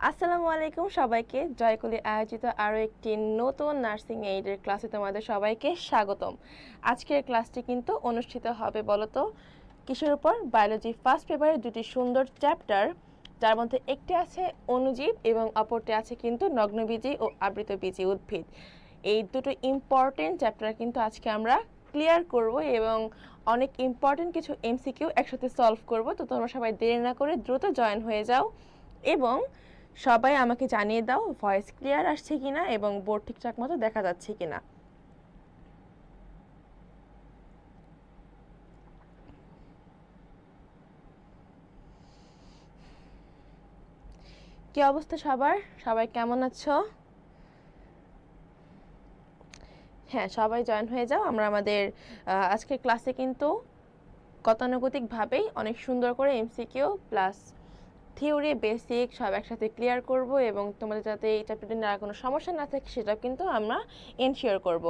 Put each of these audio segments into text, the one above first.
আসসালামু আলাইকুম সবাইকে জয়কলি আয়োজিত আরও একটি নতুন নার্সিং এইডের ক্লাসে তোমাদের সবাইকে স্বাগতম। আজকের ক্লাসটি কিন্তু অনুষ্ঠিত হবে বলতো কিসের উপর? বায়োলজি ফার্স্ট পেপারের দুটি সুন্দর চ্যাপ্টার, যার মধ্যে একটি আছে অণুজীব এবং অপরটি আছে কিন্তু নগ্নবীজি ও আবৃতবীজি উদ্ভিদ। এই দুটো ইম্পর্টেন্ট চ্যাপ্টার কিন্তু আজকে আমরা ক্লিয়ার করব এবং অনেক ইম্পর্টেন্ট কিছু এমসিকিউ একসাথে সলভ করব। তো তোমরা সবাই দেরি না করে দ্রুত জয়েন হয়ে যাও এবং সবাই আমাকে জানিয়ে দাও ভয়েস ক্লিয়ার আসছে কিনা এবং বোর্ড ঠিকঠাক মতো দেখা যাচ্ছে কিনা। কি অবস্থা সবার? সবাই কেমন আছো? হ্যাঁ, সবাই জয়েন হয়ে যাও। আমরা আমাদের আজকের ক্লাসে কিন্তু গতানুগতিকভাবেই অনেক সুন্দর করে এমসিকিউ প্লাস থিওরি বেসিক সব একসাথে ক্লিয়ার করব এবং তোমাদের যাতে এই চ্যাপ্টারটি নিয়ে আর কোনো সমস্যা না থাকে সেটা কিন্তু আমরা এনশিওর করব।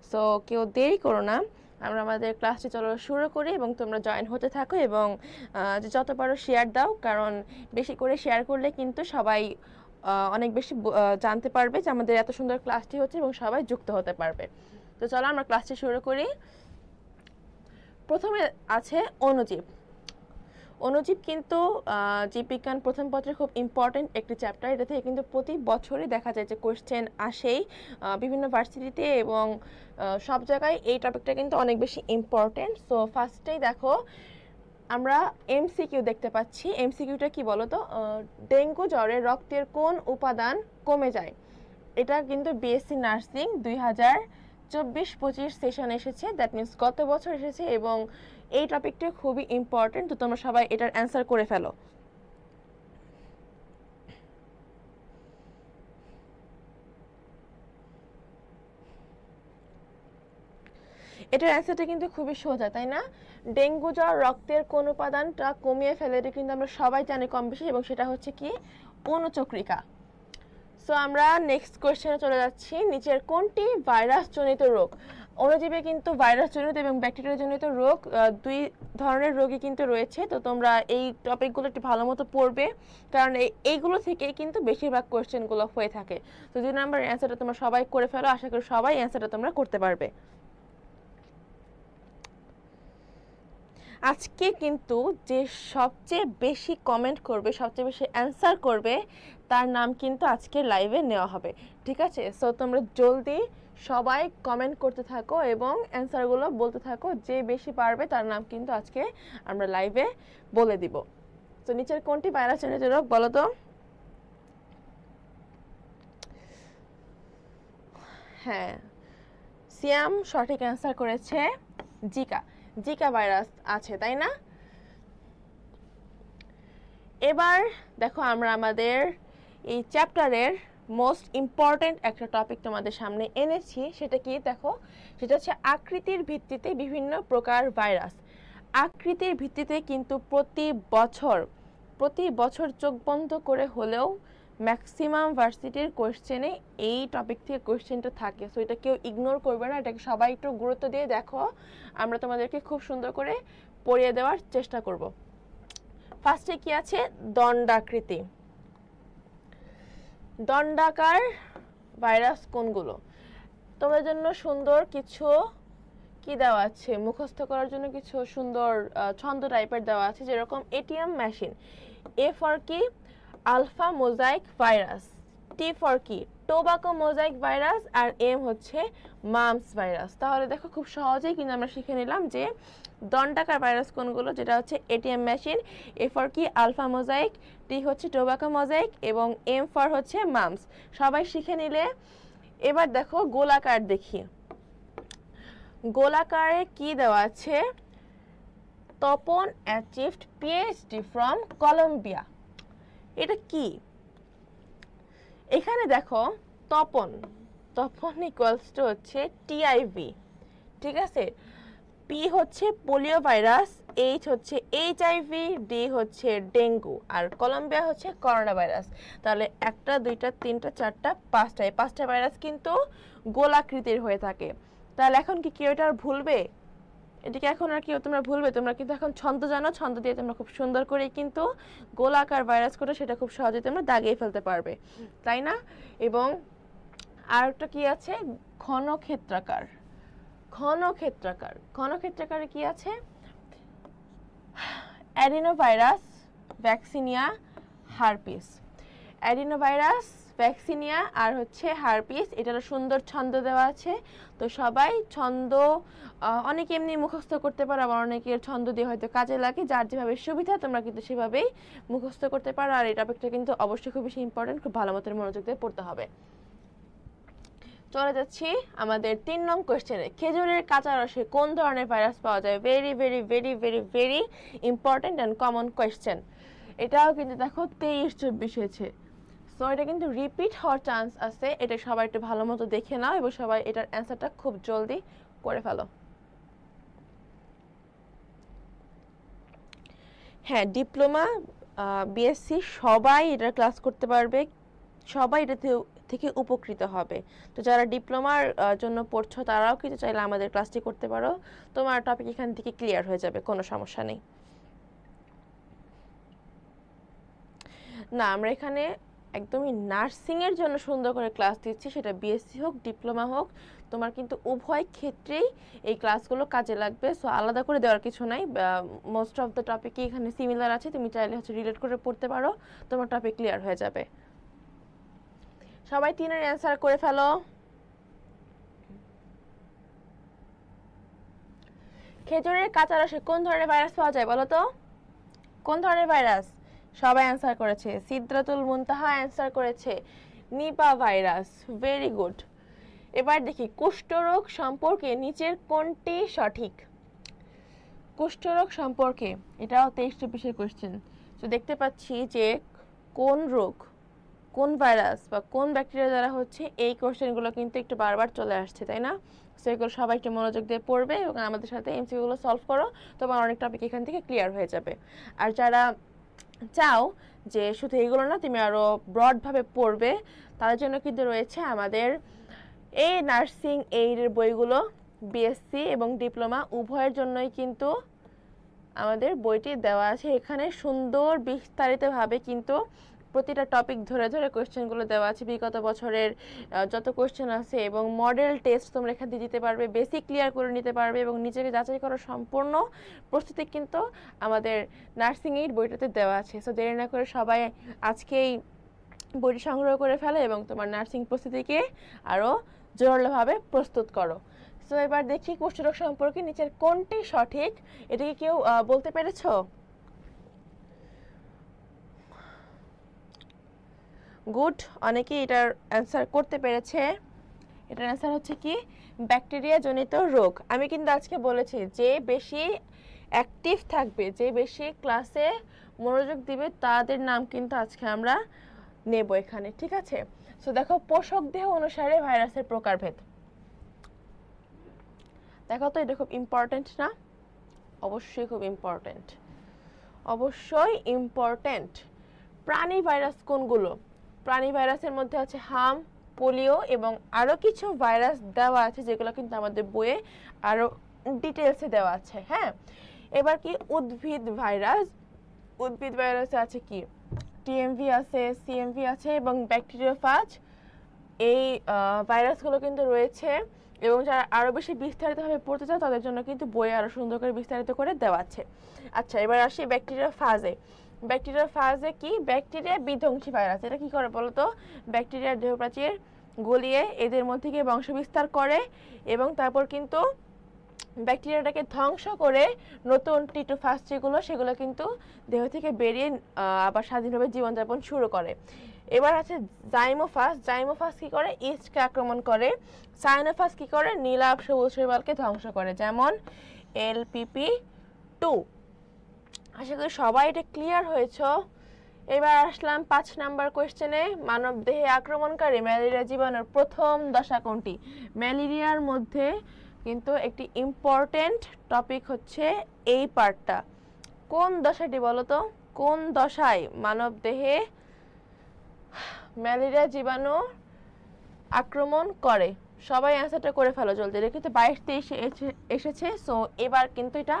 সো কেউ দেরি করো না, আমরা আমাদের ক্লাসটি চলো শুরু করি এবং তোমরা জয়েন হতে থাকো এবং যত পারো শেয়ার দাও, কারণ বেশি করে শেয়ার করলে কিন্তু সবাই অনেক বেশি জানতে পারবে যে আমাদের এত সুন্দর ক্লাসটি হচ্ছে এবং সবাই যুক্ত হতে পারবে। তো চলো আমরা ক্লাসটি শুরু করি। প্রথমে আছে অণুজীব। অণুজীব কিন্তু জীববিজ্ঞান প্রথম পত্রে খুব ইম্পর্টেন্ট একটি চ্যাপ্টার। এটা থেকে কিন্তু প্রতি বছরই দেখা যায় যে কোয়েশ্চেন আসেই বিভিন্ন ভার্সিটিতে এবং সব জায়গায় এই টপিকটা কিন্তু অনেক বেশি ইম্পর্টেন্ট। সো ফার্স্টেই দেখো আমরা এমসিকিউ দেখতে পাচ্ছি। এমসিকিউটা কি বলো তো? ডেঙ্গু জ্বরে রক্তের কোন উপাদান কমে যায়? এটা কিন্তু বিএসসি নার্সিং 2024-25 সেশন এসেছে, দ্যাট মিনস গত বছর এসেছে এবং এই টপিকটা খুবই ইম্পর্টেন্ট। তো তোমরা সবাই এটার অ্যান্সার করে ফেলো। এটার অ্যান্সারটা কিন্তু খুবই সোজা, তাই না? ডেঙ্গু জ্বর রক্তের কোন উপাদানটা কমিয়ে ফেলে, এটা কিন্তু আমরা সবাই জানি কম বেশি, এবং সেটা হচ্ছে কি? অণুচক্রিকা। সো আমরা নেক্সট কোয়েশ্চেনে চলে যাচ্ছি। নিচের কোনটি ভাইরাস জনিত রোগ? অণুজীবে কিন্তু ভাইরাস জনিত এবং ব্যাকটেরিয়া জনিত রোগ দুই ধরনের রোগই কিন্তু রয়েছে। তো তোমরা এই টপিকগুলো একটু ভালো মতো পড়বে, কারণ এইগুলো থেকে কিন্তু বেশিরভাগ কোয়েশ্চেনগুলো হয়ে থাকে। তো 2 নম্বরের অ্যান্সারটা তোমরা সবাই করে ফেলো। আশা করি সবাই অ্যান্সারটা তোমরা করতে পারবে। আজকে কিন্তু যে সবচেয়ে বেশি কমেন্ট করবে, সবচেয়ে বেশি অ্যান্সার করবে, তার নাম কিন্তু আজকে লাইভে নেওয়া হবে, ঠিক আছে? সো তোমরা জলদি সবাই কমেন্ট করতে থাকো এবং অ্যান্সারগুলো বলতে থাকো। যে বেশি পারবে তার নাম কিন্তু আজকে আমরা লাইভে বলে দিব। তো নিচের কোনটি ভাইরাস জনিত রোগ বলো তো? হ্যাঁ, সিয়াম সঠিক অ্যান্সার করেছে। জিকা, জিকা ভাইরাস আছে, তাই না? এবার দেখো আমরা আমাদের এই চ্যাপ্টারের মোস্ট ইম্পর্টেন্ট একটা টপিক তোমাদের সামনে এনেছি। সেটা কি দেখো? সেটা হচ্ছে আকৃতির ভিত্তিতে বিভিন্ন প্রকার ভাইরাস। আকৃতির ভিত্তিতে কিন্তু প্রতি বছর চোখ বন্ধ করে হলেও ম্যাক্সিমাম ভার্সিটির কোয়েশ্চেনে এই টপিক থেকে কোয়েশ্চেনটা থাকে। সো এটা কেউ ইগনোর করবে না, এটাকে সবাই একটু গুরুত্ব দিয়ে দেখো। আমরা তোমাদেরকে খুব সুন্দর করে পড়িয়ে দেওয়ার চেষ্টা করব। ফার্স্টে কি আছে? দণ্ডাকৃতি। দণ্ডাকার ভাইরাস কোনগুলো? তোমাদের জন্য সুন্দর কিছু কি দেওয়া আছে, মুখস্থ করার জন্য কিছু সুন্দর ছন্দ টাইপের দেওয়া আছে, যেরকম এটিএম মেশিন। এ ফর কি? Alpha mosaic virus. T for কি? Tobacco mosaic virus. আর এম হচ্ছে মামস ভাইরাস। তাহলে দেখো খুব সহজেই কিন্তু আমরা শিখে নিলাম যে দণ্ডাকার ভাইরাস কোনগুলো, যেটা হচ্ছে এটিএম মেশিন। এ ফর কি? Alpha mosaic. টি হচ্ছে টোবাকো মোজাইক এবং এম ফর হচ্ছে মামস। সবাই শিখে নিলে এবার দেখো গোলাকার দেখি। গোলাকারে কি দেওয়া আছে? Tapan achieved PhD from Columbia. এটা কি? এখানে দেখো তপন, তপন ইকুয়ালস টু হচ্ছে টিআইভি, ঠিক আছে? পি হচ্ছে পোলিও ভাইরাস, এইচ হচ্ছে এইচআইভি, ডি হচ্ছে ডেঙ্গু, আর কলম্বিয়া হচ্ছে করোনা ভাইরাস। তাহলে 1টা 2টা 3টা 4টা 5টা, এই 5টা ভাইরাস কিন্তু গোলাকৃতির হয়ে থাকে। তাহলে এখন কি কেউ এটা আর ভুলবে? এটাকে এখন আর কি তোমরা ভুলবে, তোমরা কিন্তু এখন ছন্দ জানো, ছন্দ দিয়ে তোমরা খুব সুন্দর করে কিন্তু গোলাকার ভাইরাস করে সেটা খুব সহজে তোমরা দাগিয়ে ফেলতে পারবে, তাই না? এবং আরেকটা কি আছে, ঘনক্ষেত্রাকার। ঘনক্ষেত্রাকার, ঘনক্ষেত্রাকারে কি আছে? Adenovirus, vaccinia, herpes. Adenovirus, vaccinia আর হচ্ছে হারপিস, এটারও সুন্দর ছন্দ দেওয়া আছে। তো সবাই ছন্দ অনেকে এমনি মুখস্থ করতে পারো, আবার অনেকের ছন্দ দিয়ে হয়তো কাজে লাগে, যার যেভাবে সুবিধা তোমরা কিন্তু সেভাবেই মুখস্থ করতে পারো। আর এই টপিকটা কিন্তু অবশ্যই খুব বেশি ইম্পর্টেন্ট, খুব ভালো মতো মনোযোগ দিয়ে পড়তে হবে। চলে যাচ্ছি আমাদের 3 নং কোশ্চেনে। খেজুরের কাঁচা রসে কোন ধরনের ভাইরাস পাওয়া যায়? Very very very very very important and common question. এটাও কিন্তু দেখো 23-24 হয়েছে, সো এটা কিন্তু রিপিট হওয়ার চান্স আছে। এটা সবাই একটু ভালো মতো দেখে নাও এবং সবাই এটার অ্যান্সারটা খুব জলদি করে ফেলো। হ্যাঁ, ডিপ্লোমা, বিএসসি সবাই এটার ক্লাস করতে পারবে, সবাই এটা থেকে উপকৃত হবে। তো যারা ডিপ্লোমার জন্য পড়ছো তারাও কিন্তু চাইলে আমাদের ক্লাসটি করতে পারো, তোমার টপিক এখান থেকে ক্লিয়ার হয়ে যাবে, কোনো সমস্যা নেই। না, আমরা এখানে একদমই নার্সিংয়ের জন্য সুন্দর করে ক্লাস দিচ্ছি, সেটা বিএসসি হোক ডিপ্লোমা হোক, তোমার কিন্তু উভয় ক্ষেত্রেই এই ক্লাসগুলো কাজে লাগবে। সো আলাদা করে দেওয়ার কিছু নাই, মোস্ট অফ দ্য টপিকই এখানে সিমিলার আছে, তুমি চাইলে হচ্ছে রিলেট করে পড়তে পারো, তোমার টপিক ক্লিয়ার হয়ে যাবে। সবাই 3-এর অ্যান্সার করে ফেলো। খেজুরের কাঁচা রসে কোন ধরনের ভাইরাস পাওয়া যায় বলো তো? কোন ধরনের ভাইরাস? সবাই অ্যান্সার করেছে। সিদ্রাতুল মুনতাহা অ্যান্সার করেছে নিপা ভাইরাস, ভেরি গুড। এবার দেখি কুষ্ঠরোগ সম্পর্কে নিচের কোনটি সঠিক? কুষ্ঠরোগ সম্পর্কে এটাও 23-24 কোশ্চেন। তো দেখতে পাচ্ছি যে কোন রোগ, কোন ভাইরাস বা কোন ব্যাকটেরিয়া দ্বারা হচ্ছে, এই কোশ্চেনগুলো কিন্তু একটু বারবার চলে আসছে, তাই না? সো এগুলো সবাই একটু মনোযোগ দিয়ে পড়বে এবং আমাদের সাথে এমসিকিউগুলো সলভ করো, তোমার অনেক টপিক এখান থেকে ক্লিয়ার হয়ে যাবে। আর যারা চাও যে শুধু এগুলো না, তুমি আরও ব্রডভাবে পড়বে, তাদের জন্য কিন্তু রয়েছে আমাদের এই নার্সিং এইডের বইগুলো। বিএসসি এবং ডিপ্লোমা উভয়ের জন্যই কিন্তু আমাদের বইটি দেওয়া আছে। এখানে সুন্দর বিস্তারিতভাবে কিন্তু প্রতিটা টপিক ধরে ধরে কোয়েশ্চেনগুলো দেওয়া আছে, বিগত বছরের যত কোয়েশ্চেন আছে, এবং মডেল টেস্ট তোমরা এখান দিয়ে দিতে পারবে, বেসিক ক্লিয়ার করে নিতে পারবে এবং নিজেকে যাচাই করার সম্পূর্ণ প্রস্তুতি কিন্তু আমাদের নার্সিং এইড বইটাতে দেওয়া আছে। সো দেরি না করে সবাই আজকেই বইটি সংগ্রহ করে ফেলো এবং তোমার নার্সিং প্রস্তুতিকে আরও জোরালোভাবে প্রস্তুত করো। সো এবার দেখি কুষ্ঠরোগ সম্পর্কে নিচের কোনটি সঠিক, এটাকে কেউ বলতে পেরেছো? গুড, অনেকেই এটার অ্যান্সার করতে পেরেছে। এটার অ্যান্সার হচ্ছে কি, ব্যাকটেরিয়া জনিত রোগ। আমি কিন্তু আজকে বলেছি যে বেশি অ্যাক্টিভ থাকবে, যে বেশি ক্লাসে মনোযোগ দিবে, তাদের নাম কিন্তু আজকে আমরা নেব এখানে, ঠিক আছে? সো দেখো, পোষক দেহ অনুসারে ভাইরাসের প্রকারভেদ। দেখো তো, এটা খুব ইম্পর্টেন্ট না? অবশ্যই খুব ইম্পর্টেন্ট, অবশ্যই ইম্পর্টেন্ট। প্রাণী ভাইরাস কোনগুলো? প্রাণী ভাইরাসের মধ্যে আছে হাম, পোলিও এবং আরও কিছু ভাইরাস দেওয়া আছে, যেগুলো কিন্তু আমাদের বইয়ে আরও ডিটেলসে দেওয়া আছে। হ্যাঁ, এবার কি উদ্ভিদ ভাইরাস। উদ্ভিদ ভাইরাসে আছে কি, টিএমভি আছে, সিএমভি আছে এবং ব্যাকটেরিওফাজ। এই ভাইরাসগুলো কিন্তু রয়েছে, এবং যারা আরও বেশি বিস্তারিতভাবে পড়তে চাও তাদের জন্য কিন্তু বইয়ে আরও সুন্দর করে বিস্তারিত করে দেওয়া আছে। আচ্ছা, এবার আসি ব্যাকটেরিওফাজে। ব্যাকটেরিওফাজে কি, ব্যাকটেরিয়া বিধ্বংসী ভাইরাস। এটা কি করে বলো তো? ব্যাকটেরিয়ার দেহপ্রাচীর গলিয়ে এদের মধ্যে গিয়ে বংশবিস্তার করে এবং তারপর কিন্তু ব্যাকটেরিয়াটাকে ধ্বংস করে নতুন টিটোফাজ যেগুলো, সেগুলো কিন্তু দেহ থেকে বেরিয়ে আবার স্বাধীনভাবে জীবনযাপন শুরু করে। এবার আছে জাইমোফাস। জাইমোফাস কি করে, ইস্টকে আক্রমণ করে। সাইনোফাস কি করে, নীলাভ সবুজ শৈবালকে ধ্বংস করে, যেমন LPP2। আশা করি সবাই এটা ক্লিয়ার হয়েছ। এবার আসলাম 5 নাম্বার কোয়েশ্চেনে। মানব দেহে আক্রমণকারী ম্যালেরিয়া জীবাণুর প্রথম দশা কোনটি? ম্যালেরিয়ার মধ্যে কিন্তু একটি ইম্পর্টেন্ট টপিক হচ্ছে এই পার্টটা। কোন দশাটি বলো তো? কোন দশায় মানব দেহে ম্যালেরিয়া জীবাণু আক্রমণ করে? সবাই অ্যান্সারটা করে ফেলো জলদি। এটা কিন্তু 22-23 এসেছে, সো এবার কিন্তু এটা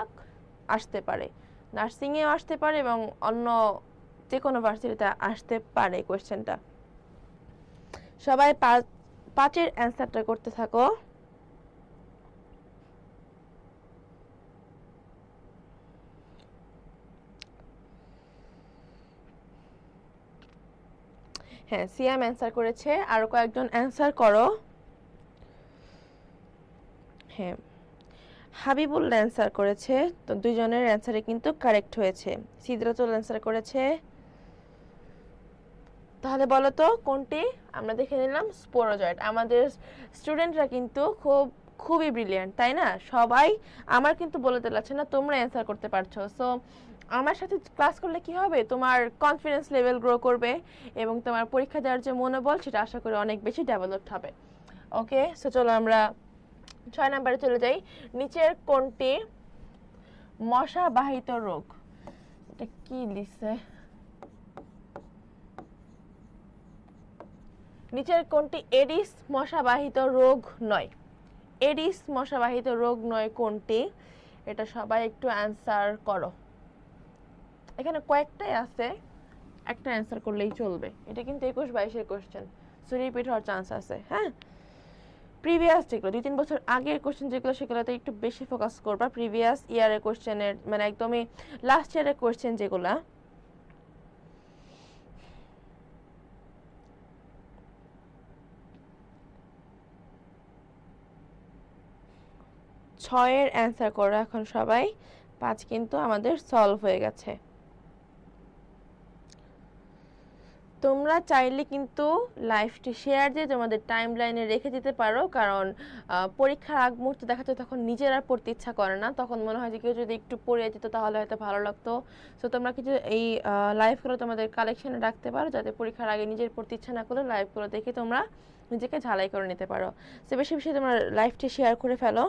আসতে পারে, নার্সিংয়েও আসতে পারে এবং অন্য যে কোনো ভার্সিটিতে আসতে পারে কোয়েশ্চেনটা। সবাই 5-এর অ্যান্সারটা করতে থাকো। হ্যাঁ, সিয়াম অ্যান্সার করেছে, আরো কয়েকজন অ্যান্সার করো। হ্যাঁ, হাবিবুল্লাহ অ্যান্সার করেছে, তো দুইজনের অ্যান্সারে কিন্তু কারেক্ট হয়েছে। সিদরাতুল অ্যান্সার করেছে। তাহলে বলো তো কোনটি? আমরা দেখে নিলাম স্পোরোজয়েট। আমাদের স্টুডেন্টরা কিন্তু খুবই ব্রিলিয়ান্ট, তাই না? সবাই আমার কিন্তু বলে দিচ্ছে না, তোমরা অ্যান্সার করতে পারছো। সো আমার সাথে ক্লাস করলে কি হবে, তোমার কনফিডেন্স লেভেল গ্রো করবে এবং তোমার পরীক্ষা দেওয়ার যে মনোবল সেটা আশা করি অনেক বেশি ডেভেলপড হবে। ওকে, সো চলো আমরা 6 নম্বরে চলে যাই। নিচের কোনটি মশা বাহিত রোগ? এটা কি লিখছে? নিচের কোনটি এডিস মশাবাহিত রোগ নয়? এডিস মশাবাহিত রোগ নয় কোনটি? এটা সবাই একটু অ্যান্সার করো। এখানে কয়েকটাই আছে, একটা অ্যান্সার করলেই চলবে। এটা কিন্তু 21-22-এর কোশ্চেন, সো রিপিট হওয়ার চান্স আছে। হ্যাঁ, প্রিভিয়াস যেগুলো 2-3 বছর আগের কোশ্চেন যেগুলো, সেগুলোতে একটু বেশি ফোকাস করবা। প্রিভিয়াস ইয়ারের কোশ্চেনের মানে একদমই লাস্ট ইয়ারের কোশ্চেন যেগুলা, ছয়ের অ্যান্সার করো এখন সবাই। 5 কিন্তু আমাদের সলভ হয়ে গেছে। তোমরা চাইলে কিন্তু লাইভটি শেয়ার দিয়ে তোমাদের টাইম লাইনে রেখে দিতে পারো, কারণ পরীক্ষার আগ মুহূর্তে দেখা যায় তখন নিজের আর পড়তে ইচ্ছা করে না, তখন মনে হয় যে কেউ যদি একটু পড়ে যেত তাহলে হয়তো ভালো লাগতো। সো তোমরা কিছু এই লাইভগুলো তোমাদের কালেকশনে রাখতে পারো, যাতে পরীক্ষার আগে নিজের পড়তে ইচ্ছা না করলে লাইভগুলো দেখে তোমরা নিজেকে ঝালাই করে নিতে পারো। সো বেশি বেশি তোমরা লাইভটি শেয়ার করে ফেলো।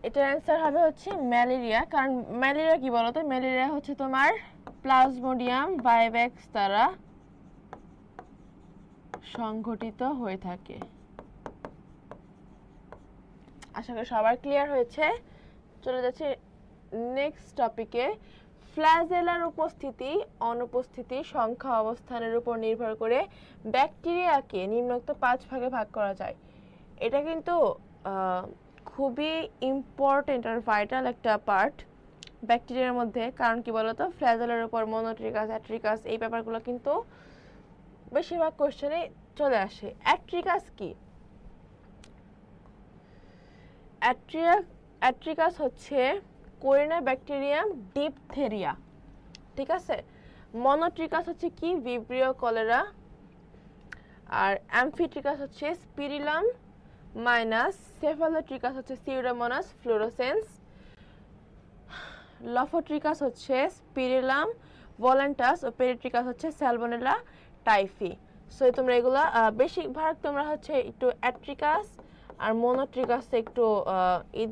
এটার অ্যান্সার হবে হচ্ছে ম্যালেরিয়া। কারণ ম্যালেরিয়া কি বলতো, ম্যালেরিয়া হচ্ছে তোমার প্লাজমোডিয়াম ভাইভ্যাক্স দ্বারা সংঘটিত হয়ে থাকে। আশা করি সবার ক্লিয়ার হয়েছে। চলে যাচ্ছে নেক্সট টপিকে। ফ্ল্যাজেলার উপস্থিতি অনুপস্থিতি সংখ্যা অবস্থানের উপর নির্ভর করে ব্যাকটেরিয়াকে নিম্নোক্ত 5 ভাগে ভাগ করা যায়। এটা কিন্তু খুবই ইম্পর্টেন্ট আর ভাইটাল একটা পার্ট ব্যাকটেরিয়ার মধ্যে। কারণ কি বলতো, ফ্ল্যাজেলার উপর মনোট্রিকাস, অ্যাট্রিকাস এই ব্যাপারগুলো কিন্তু বেশিরভাগ কোশ্চেনে চলে আসে। অ্যাট্রিকাস কি? অ্যাট্রিকাস হচ্ছে কোরিনা ব্যাকটেরিয়াম ডিপথেরিয়া, ঠিক আছে? মনোট্রিকাস হচ্ছে কি? Vibrio cholera. আর অ্যামফিট্রিকাস হচ্ছে স্পিরিলাম মাইনাস। সেফালোট্রিকাস হচ্ছে সিউডোমোনাস ফ্লোরোসেন্স। লফোট্রিকাস হচ্ছে স্পিরিলাম ভলেন্টাস ও পেরিট্রিকাস হচ্ছে স্যালমোনেলা টাইফি। সো তোমরা এগুলা বেশিরভাগ তোমরা হচ্ছে একটু অ্যাট্রিকাস আর মনোট্রিকাস একটু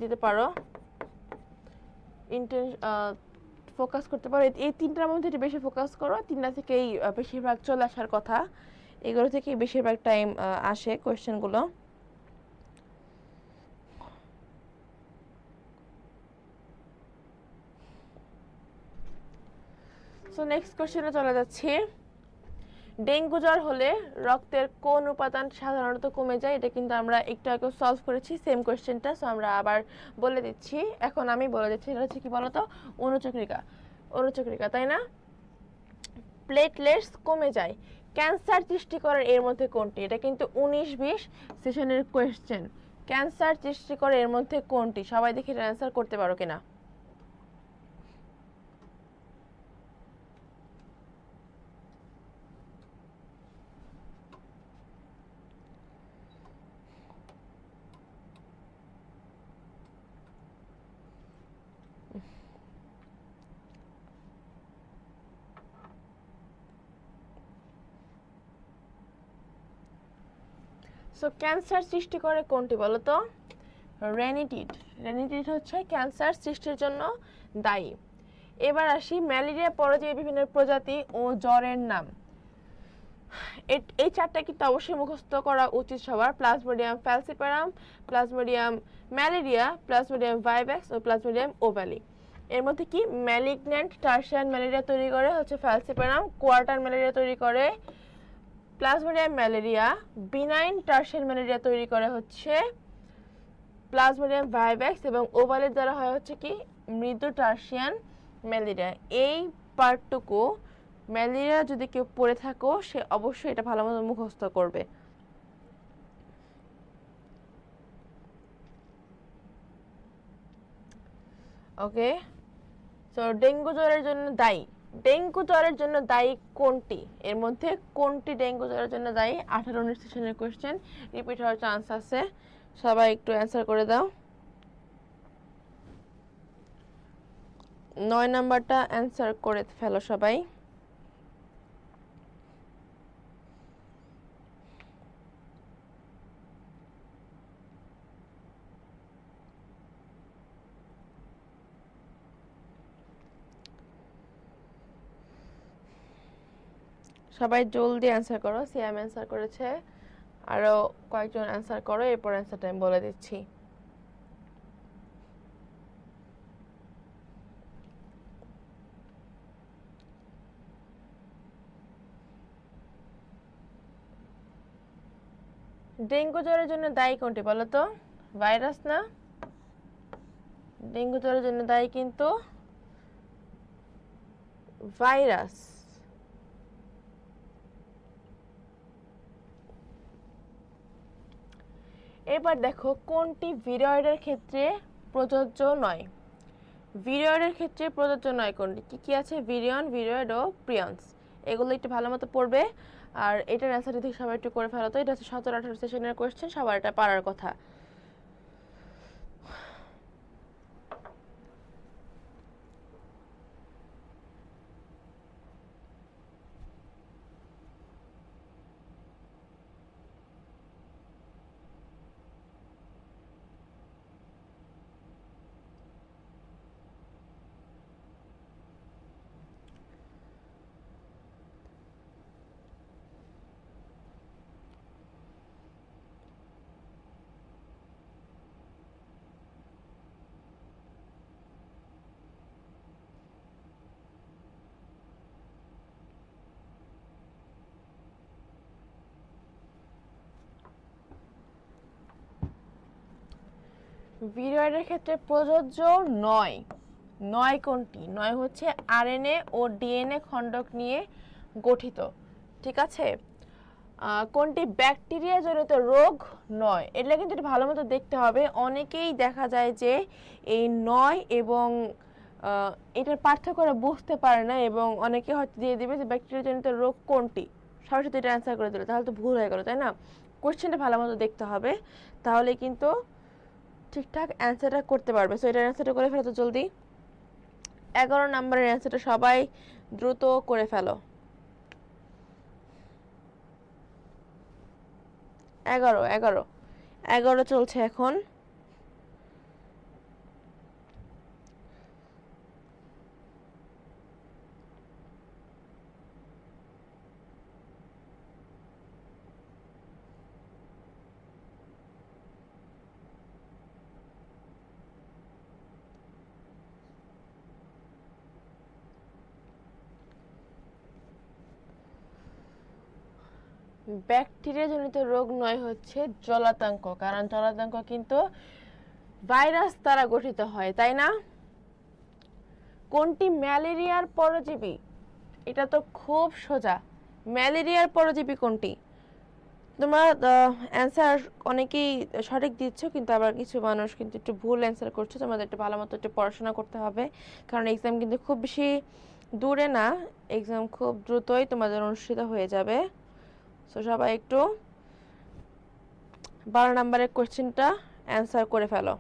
দিতে পারো, ফোকাস করতে পারো। এই তিনটার মধ্যে একটু বেশি ফোকাস করো, তিনটা থেকেই বেশিরভাগ চলে আসার কথা, এগুলো থেকেই বেশিরভাগ টাইম আসে কোয়েশ্চেনগুলো। সো নেক্সট কোশ্চেনে চলে যাচ্ছি। ডেঙ্গু জ্বর হলে রক্তের কোন উপাদান সাধারণত কমে যায়? এটা কিন্তু আমরা একটু আগে সলভ করেছি সেম কোশ্চেনটা, সো আমরা আবার বলে দিচ্ছি। এখন আমি বলে দিচ্ছি, এটা হচ্ছে কি বলতো, অনুচক্রিকা। অনুচক্রিকা, তাই না? প্লেটলেটস কমে যায়। ক্যান্সার সৃষ্টি করে এর মধ্যে কোনটি? এটা কিন্তু 19-20 সেশনের কোয়েশ্চেন। ক্যান্সার সৃষ্টি করে এর মধ্যে কোনটি? সবাই দেখে এটা অ্যান্সার করতে পারো কিনা। সো ক্যান্সার সৃষ্টি করে কোনটি বলো তো? রেনিটিড। রেনিটিড হচ্ছে ক্যান্সার সৃষ্টির জন্য দায়ী। এবার আসি ম্যালেরিয়া পরজীবী বিভিন্ন প্রজাতি ও জ্বরের নাম। এই চারটা কিন্তু অবশ্যই মুখস্থ করা উচিত সবার। Plasmodium falciparum, plasmodium malariae, plasmodium vivax ও প্লাজমোডিয়াম ওভালি। এর মধ্যে কি ম্যালিগন্যান্ট টার্সিয়ান ম্যালেরিয়া তৈরি করে হচ্ছে ফ্যালসিপারাম, কোয়ার্টার ম্যালেরিয়া তৈরি করে plasmodium malaria, benign tertian malaria তৈরি করে হচ্ছে প্লাজমোডিয়াম ভাইভ্যাক্স, এবং ওভালের দ্বারা হয় হচ্ছে কি মৃদু টার্সিয়ান ম্যালেরিয়া। এই পার্টটুকু ম্যালেরিয়া যদি কেউ পড়ে থাকো সে অবশ্যই এটা ভালো মতো মুখস্থ করবে। ওকে, সো ডেঙ্গু জ্বরের জন্য দায়ী। ডেঙ্গু জ্বরের জন্য দায়ী কোনটি? এর মধ্যে কোনটি ডেঙ্গু জ্বরের জন্য দায়ী? 18-19 সেশনের কোশ্চেন, রিপিট হওয়ার চান্স আছে, সবাই একটু অ্যান্সার করে দাও। 9 নাম্বারটা অ্যান্সার করে ফেলো সবাই। সবাই জলদি অ্যান্সার করো। সিয়াম অ্যান্সার করেছে, আরো কয়েকজন অ্যান্সার করো, এরপর অ্যান্সারটা আমি বলে দিচ্ছি। ডেঙ্গু জ্বরের জন্য দায়ী কোনটি বলো তো? ভাইরাস না, ডেঙ্গু জ্বরের জন্য দায়ী কিন্তু ভাইরাস। এবার দেখো কোনটি ভিরয়েডের ক্ষেত্রে প্রযোজ্য নয়। ভিরয়েডের ক্ষেত্রে প্রযোজ্য নয় কোনটি? কি কি আছে? ভিরিয়ন, ভিরয়েড ও প্রিয়ন্স। এগুলো একটু ভালো মতো পড়বে, আর এটার অ্যান্সার যদি সবাই একটু করে ফেলো তো। এটা হচ্ছে 17-18 সেশনের কোয়েশ্চেন, সবার এটা পারার কথা। ভিরয়েডের ক্ষেত্রে প্রযোজ্য নয়। নয় কোনটি? নয় হচ্ছে আরএনএ ও ডিএনএ খণ্ডক নিয়ে গঠিত। ঠিক আছে, কোনটি ব্যাকটেরিয়া জনিত রোগ নয়? এটা কিন্তু একটু ভালো মতো দেখতে হবে। অনেকেই দেখা যায় যে এই নয় এবং এটার পার্থক্যটা বুঝতে পারে না, এবং অনেকে হয়তো দিয়ে দিবে যে ব্যাকটেরিয়া জনিত রোগ কোনটি, সরাসরি এটা অ্যান্সার করে দিল, তাহলে তো ভুল হয়ে গেল, তাই না? কোশ্চেনটা ভালো মতো দেখতে হবে, তাহলে কিন্তু ঠিকঠাক অ্যান্সারটা করতে পারবে। সো এটার অ্যান্সারটা করে ফেলো তো জলদি। 11 নম্বরের অ্যান্সারটা সবাই দ্রুত করে ফেলো। 11 চলছে এখন। ব্যাকটেরিয়া জনিত রোগ নয় হচ্ছে জলাতঙ্ক, কারণ জলাতঙ্ক কিন্তু ভাইরাস দ্বারা গঠিত হয়, তাই না? কোনটি ম্যালেরিয়ার পরজীবী? এটা তো খুব সোজা। ম্যালেরিয়ার পরজীবী কোনটি? তোমরা অ্যান্সার অনেকেই সঠিক দিচ্ছ, কিন্তু আবার কিছু মানুষ কিন্তু একটু ভুল অ্যান্সার করছো। তোমাদের একটু ভালো মতো একটু পড়াশোনা করতে হবে, কারণ এক্সাম কিন্তু খুব বেশি দূরে না, এক্সাম খুব দ্রুতই তোমাদের অনুষ্ঠিত হয়ে যাবে। সো সবাই একটু 12 নম্বরের কোশ্চেনটা অ্যান্সার করে ফেলো।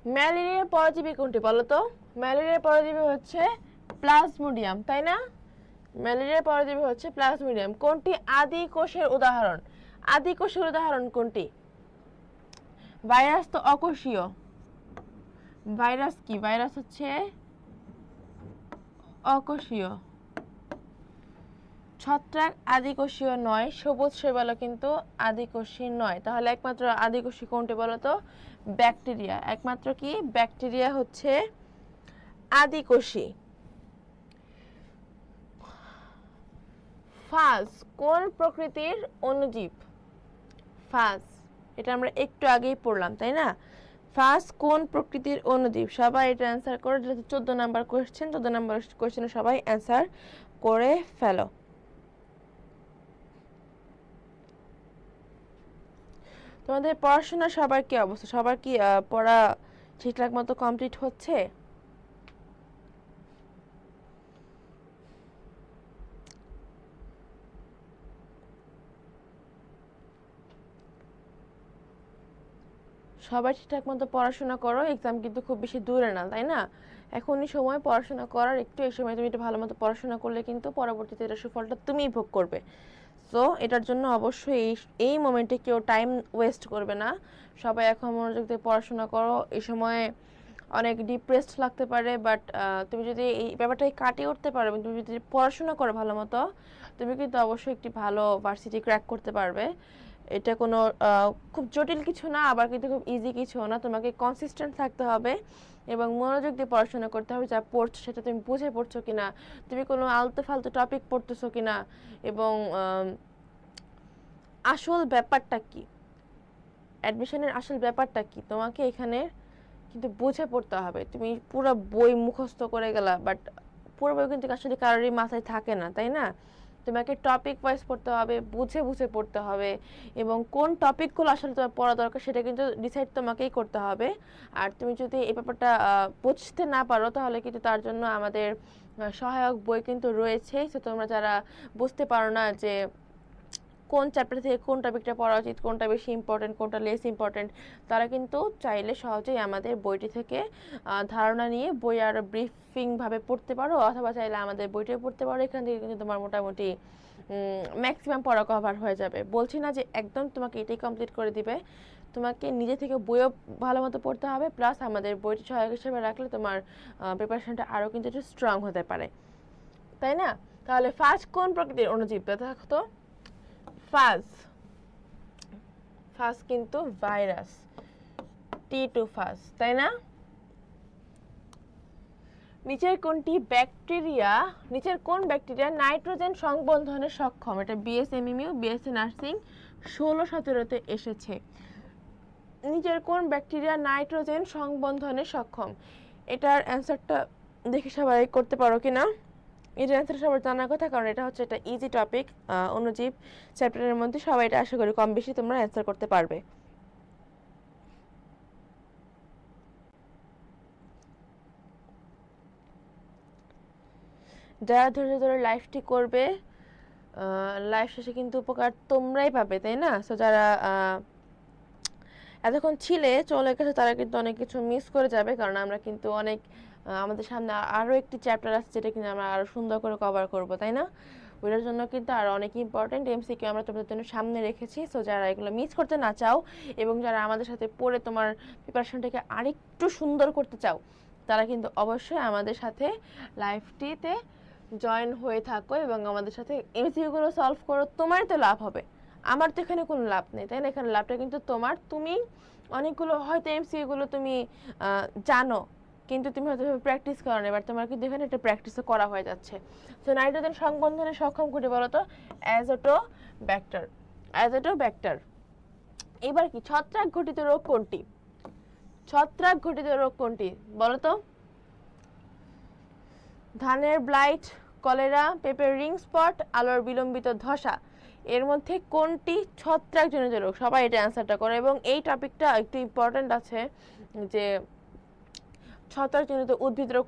ম্যালেরিয়ার পরজীবী কোনটি বলো তো? ম্যালেরিয়ার পরজীবী হচ্ছে প্লাজমোডিয়াম, তাই না? ম্যালেরিয়ার পরজীবী হচ্ছে প্লাজমোডিয়াম। কোনটি আদি কোষের উদাহরণ? আদি কোষের উদাহরণ কোনটি? ভাইরাস তো অকোষীয়। ভাইরাস কি? ভাইরাস হচ্ছে অকোষীয়। ছত্রাক আদিকোষীয় নয়, সবুজ শৈবালও কিন্তু আদিকোষী নয়। তাহলে একমাত্র আদিকোষী কোনটি বলো তো? ব্যাকটেরিয়া। একমাত্র কি? ব্যাকটেরিয়া হচ্ছে আদিকোষী। ফাজ কোন প্রকৃতির অণুজীব? ফাজ, এটা আমরা একটু আগেই পড়লাম, তাই না? ফাজ কোন প্রকৃতির অণুজীব? সবাই এটা অ্যান্সার করে, যেহেতু 14 নাম্বার কোয়েশ্চেন, 14 নাম্বার কোয়েশ্চেনে সবাই অ্যান্সার করে ফেলো। তোমাদের পড়াশোনা সবার কি অবস্থা? সবার কি পড়া ঠিকঠাক মতো কমপ্লিট হচ্ছে? সবাই ঠিকঠাক মতো পড়াশোনা করো, এক্সাম কিন্তু খুব বেশি দূরে না, তাই না? এখনই সময় পড়াশোনা করার, একটু এই সময় তুমি একটু ভালো মতো পড়াশোনা করলে কিন্তু পরবর্তীতে এটার সুফলটা তুমিই ভোগ করবে। সো এটার জন্য অবশ্যই এই মোমেন্টে কেউ টাইম ওয়েস্ট করবে না। সবাই এখন মনোযোগ দিয়ে পড়াশোনা করো। এই সময়ে অনেক ডিপ্রেসড লাগতে পারে, বাট তুমি যদি এই ব্যাপারটাকে কাটিয়ে উঠতে পারো এবং তুমি যদি পড়াশোনা করো ভালো মতো, তুমি কিন্তু অবশ্যই একটি ভালো ভার্সিটি ক্র্যাক করতে পারবে। এটা কোনো খুব জটিল কিছু না, আবার কিন্তু খুব ইজি কিছু না। তোমাকে কনসিস্টেন্ট থাকতে হবে এবং মনোযোগ দিয়ে পড়াশোনা করতে হবে। যা পড়ছো সেটা তুমি বুঝে পড়ছো কিনা, তুমি কোনো আলতু ফালতু টপিক পড়তেছো কিনা, এবং আসল ব্যাপারটা কি, অ্যাডমিশনের আসল ব্যাপারটা কি, তোমাকে এখানে কিন্তু বুঝে পড়তে হবে। তুমি পুরো বই মুখস্থ করে গেলা, বাট পুরো বই কিন্তু আসলে কারোরই মাথায় থাকে না, তাই না? তোমাকে টপিক ওয়াইজ পড়তে হবে, বুঝে বুঝে পড়তে হবে, এবং কোন টপিকগুলো আসলে তোমার পড়া দরকার সেটা কিন্তু ডিসাইড তোমাকেই করতে হবে। আর তুমি যদি এই ব্যাপারটা বুঝতে না পারো, তাহলে কিন্তু তার জন্য আমাদের সহায়ক বই কিন্তু রয়েছেই। তো তোমরা যারা বুঝতে পারো না যে কোন চ্যাপ্টার থেকে কোন টপিকটা পড়া উচিত, কোনটা বেশি ইম্পর্টেন্ট, কোনটা লেস ইম্পর্টেন্ট, তারা কিন্তু চাইলে সহজেই আমাদের বইটি থেকে ধারণা নিয়ে বই আরও ব্রিফিংভাবে পড়তে পারো, অথবা চাইলে আমাদের বইটাও পড়তে পারো। এখান থেকে কিন্তু তোমার মোটামুটি ম্যাক্সিমাম পড়া কভার হয়ে যাবে। বলছি না যে একদম তোমাকে এটাই কমপ্লিট করে দিবে, তোমাকে নিজে থেকে বইও ভালো মতো পড়তে হবে, প্লাস আমাদের বইটি সহায়ক হিসেবে রাখলে তোমার প্রিপারেশনটা আরও কিন্তু একটু স্ট্রং হতে পারে, তাই না? তাহলে ফার্স্ট কোন প্রকৃতির অণুজীব? দেখো, ফাজ, ফাজ কিন্তু ভাইরাস, T2 ফাজ, তাই না? নিচের কোন ব্যাকটেরিয়া নাইট্রোজেন সংবন্ধনে সক্ষম? এটা বিএসএমইউ, বিএসসি নার্সিং 16-17-তে এসেছে। নিচের কোন ব্যাকটেরিয়া নাইট্রোজেন সংবন্ধনে সক্ষম? এটার অ্যান্সারটা দেখে সবাই করতে পারো কিনা? এটার অ্যান্সার সবার জানার কথা, কারণ এটা হচ্ছে একটা ইজি টপিক। অণুজীব চ্যাপ্টারের মধ্যে সবাই এটা আশা করি কম বেশি তোমরা অ্যান্সার করতে পারবে। যারা ধৈর্য ধরে লাইফটি করবে, লাইফ শেষে কিন্তু উপকার তোমরাই পাবে, তাই না? সো যারা এতক্ষণ চলে গেছে, তারা কিন্তু অনেক কিছু মিস করে যাবে, কারণ আমরা কিন্তু অনেক আমাদের সামনে আরও একটি চ্যাপ্টার আছে যেটা কিন্তু আমরা আরও সুন্দর করে কভার করব, তাই না? ওইটার জন্য কিন্তু আরও অনেক ইম্পর্টেন্ট এমসিকিউ আমরা তোমাদের জন্য সামনে রেখেছি। সো যারা এগুলো মিস করতে না চাও এবং যারা আমাদের সাথে পড়ে তোমার প্রিপারেশনটাকে আরেকটু সুন্দর করতে চাও, তারা কিন্তু অবশ্যই আমাদের সাথে লাইফটিতে জয়েন হয়ে থাকো এবং আমাদের সাথে এমসিকিউগুলো সলভ করো। তোমার তো লাভ হবে, আমার তো এখানে কোনো লাভ নেই, তাই না? এখানে লাভটা কিন্তু তোমার। তুমি অনেকগুলো হয়তো এমসিকিউগুলো তুমি জানো, কিন্তু তুমি হয়তো প্র্যাকটিস করো না, এবার তোমার কিন্তু এখানে একটা প্র্যাকটিসও করা হয়ে যাচ্ছে। তো নাইট্রোজেন সংবন্ধনে সক্ষম কোনটি বলো তো? Azotobacter, Azotobacter. এবার কি ছত্রাক ঘটিত রোগ কোনটি? ছত্রাক ঘটিত রোগ কোনটি বলো তো? ধানের ব্লাইট, কলেরা, পেঁপের রিং স্পট, আলোর বিলম্বিত ধসা, এর মধ্যে কোনটি ছত্রাকজনিত রোগ? সবাই এটা অ্যান্সারটা করে, এবং এই টপিকটা একটু ইম্পর্টেন্ট আছে যে ছত্রাকজনিত উদ্ভিদ রোগ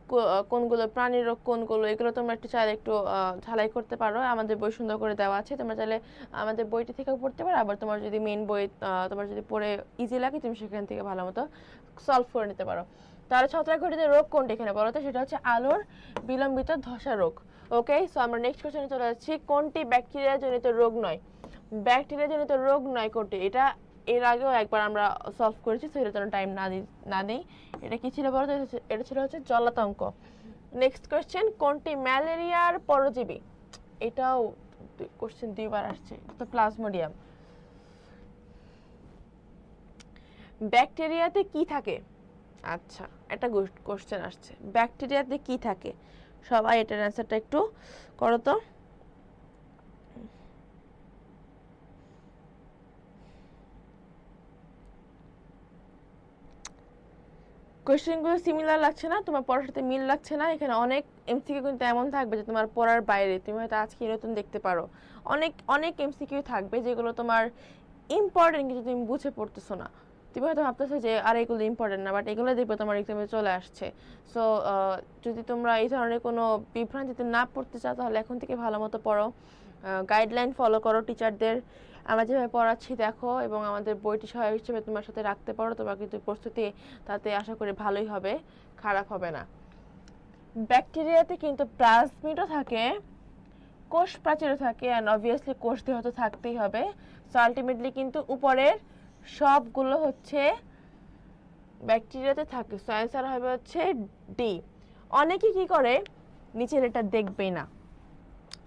কোনগুলো, প্রাণীর রোগ কোনগুলো, এগুলো তোমরা একটু চাইলে একটু ঝালাই করতে পারো। আমাদের বই সুন্দর করে দেওয়া আছে, তোমরা চাইলে আমাদের বইটি থেকেও পড়তে পারো, আবার তোমার যদি মেইন বই তোমার যদি পড়ে ইজি লাগে, তুমি সেখান থেকে ভালো মতো সলভ করে নিতে পারো। তাহলে ছত্রাক ঘটিত রোগ কোনটি এখানে বলো তো? সেটা হচ্ছে আলুর বিলম্বিত ধসা রোগ। ওকে, সো আমরা নেক্সট কোশ্চেনে চলে যাচ্ছি। কোনটি ব্যাকটেরিয়া জনিত রোগ নয়? ব্যাকটেরিয়া জনিত রোগ নয় কোনটি? এটা এর আগেও একবার আমরা সলভ করেছি, সো এটার জন্য টাইম না দিই। এটা কি ছিল বলো তো? এটা ছিল হচ্ছে জলাতঙ্ক। নেক্সট কোশ্চেন, কোনটি ম্যালেরিয়ার পরজীবী? এটাও কোশ্চেন দুইবার আসছে, তো প্লাজমোডিয়াম। ব্যাকটেরিয়াতে কি থাকে? আচ্ছা, একটা কোশ্চেন আসছে, ব্যাকটেরিয়াতে কি থাকে? সবাই এটার অ্যান্সারটা একটু করো তো। কোশ্চেনগুলো সিমিলার লাগছে না? তোমার পড়ার সাথে মিল লাগছে না? এখানে অনেক এমসিকিউ কিন্তু এমন থাকবে যে তোমার পড়ার বাইরে, তুমি হয়তো আজকে নতুন দেখতে পারো। অনেক অনেক এমসিকিউ থাকবে যেগুলো তোমার ইম্পর্টেন্ট কিন্তু তুমি বুঝে পড়তেছো না। তুমি হয়তো ভাবতেছো যে আর এগুলো ইম্পর্টেন্ট না, বাট এগুলো দেখবে তোমার এক্সামে চলে আসছে। সো যদি তোমরা এই ধরনের কোনো বিভ্রান্তিতে না পড়তে চাও তাহলে এখন থেকে ভালো মতো পড়ো, গাইডলাইন ফলো করো টিচারদের। আমরা যেভাবে পড়াচ্ছি দেখো, এবং আমাদের বইটি সহায়ক হিসেবে তোমার সাথে রাখতে পারো। তোমার কিন্তু প্রস্তুতি তাতে আশা করি ভালোই হবে, খারাপ হবে না। ব্যাকটেরিয়াতে কিন্তু প্লাজমিডও থাকে, কোষ প্রাচীরও থাকে, অ্যান্ড অবভিয়াসলি কোষ দেহ তো থাকতেই হবে। সো আলটিমেটলি কিন্তু উপরের সবগুলো হচ্ছে ব্যাকটেরিয়াতে থাকে। সো অ্যান্সার হবে হচ্ছে ডি। অনেকে কি করে, নিচের এটা দেখবেই না,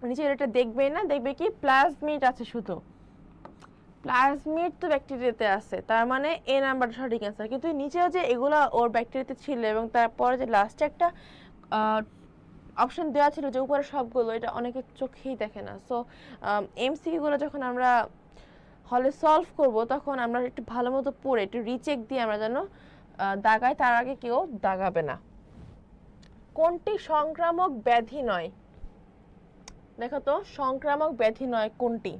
নিচের এটা দেখবেই না, দেখবে কি প্লাজমিড আছে শুধু। প্লাজমিড তো ব্যাকটেরিয়াতে আছে, তার মানে এ নাম্বার সঠিক অ্যান্সার। কিন্তু নিচেও যে এগুলো ওর ব্যাকটেরিয়াতে ছিল, এবং তারপরে যে লাস্টে একটা অপশন দেওয়া ছিল যে উপরে সবগুলো, এটা অনেকে চোখেই দেখে না। সো এমসিকিউগুলো যখন আমরা হলে সলভ করব তখন আমরা একটু ভালো মতো পড়ে একটু রিচেক দিয়ে আমরা যেন দাগাই, তার আগে কেউ দাগাবে না। কোনটি সংক্রামক ব্যাধি নয়? দেখো তো, সংক্রামক ব্যাধি নয় কোনটি?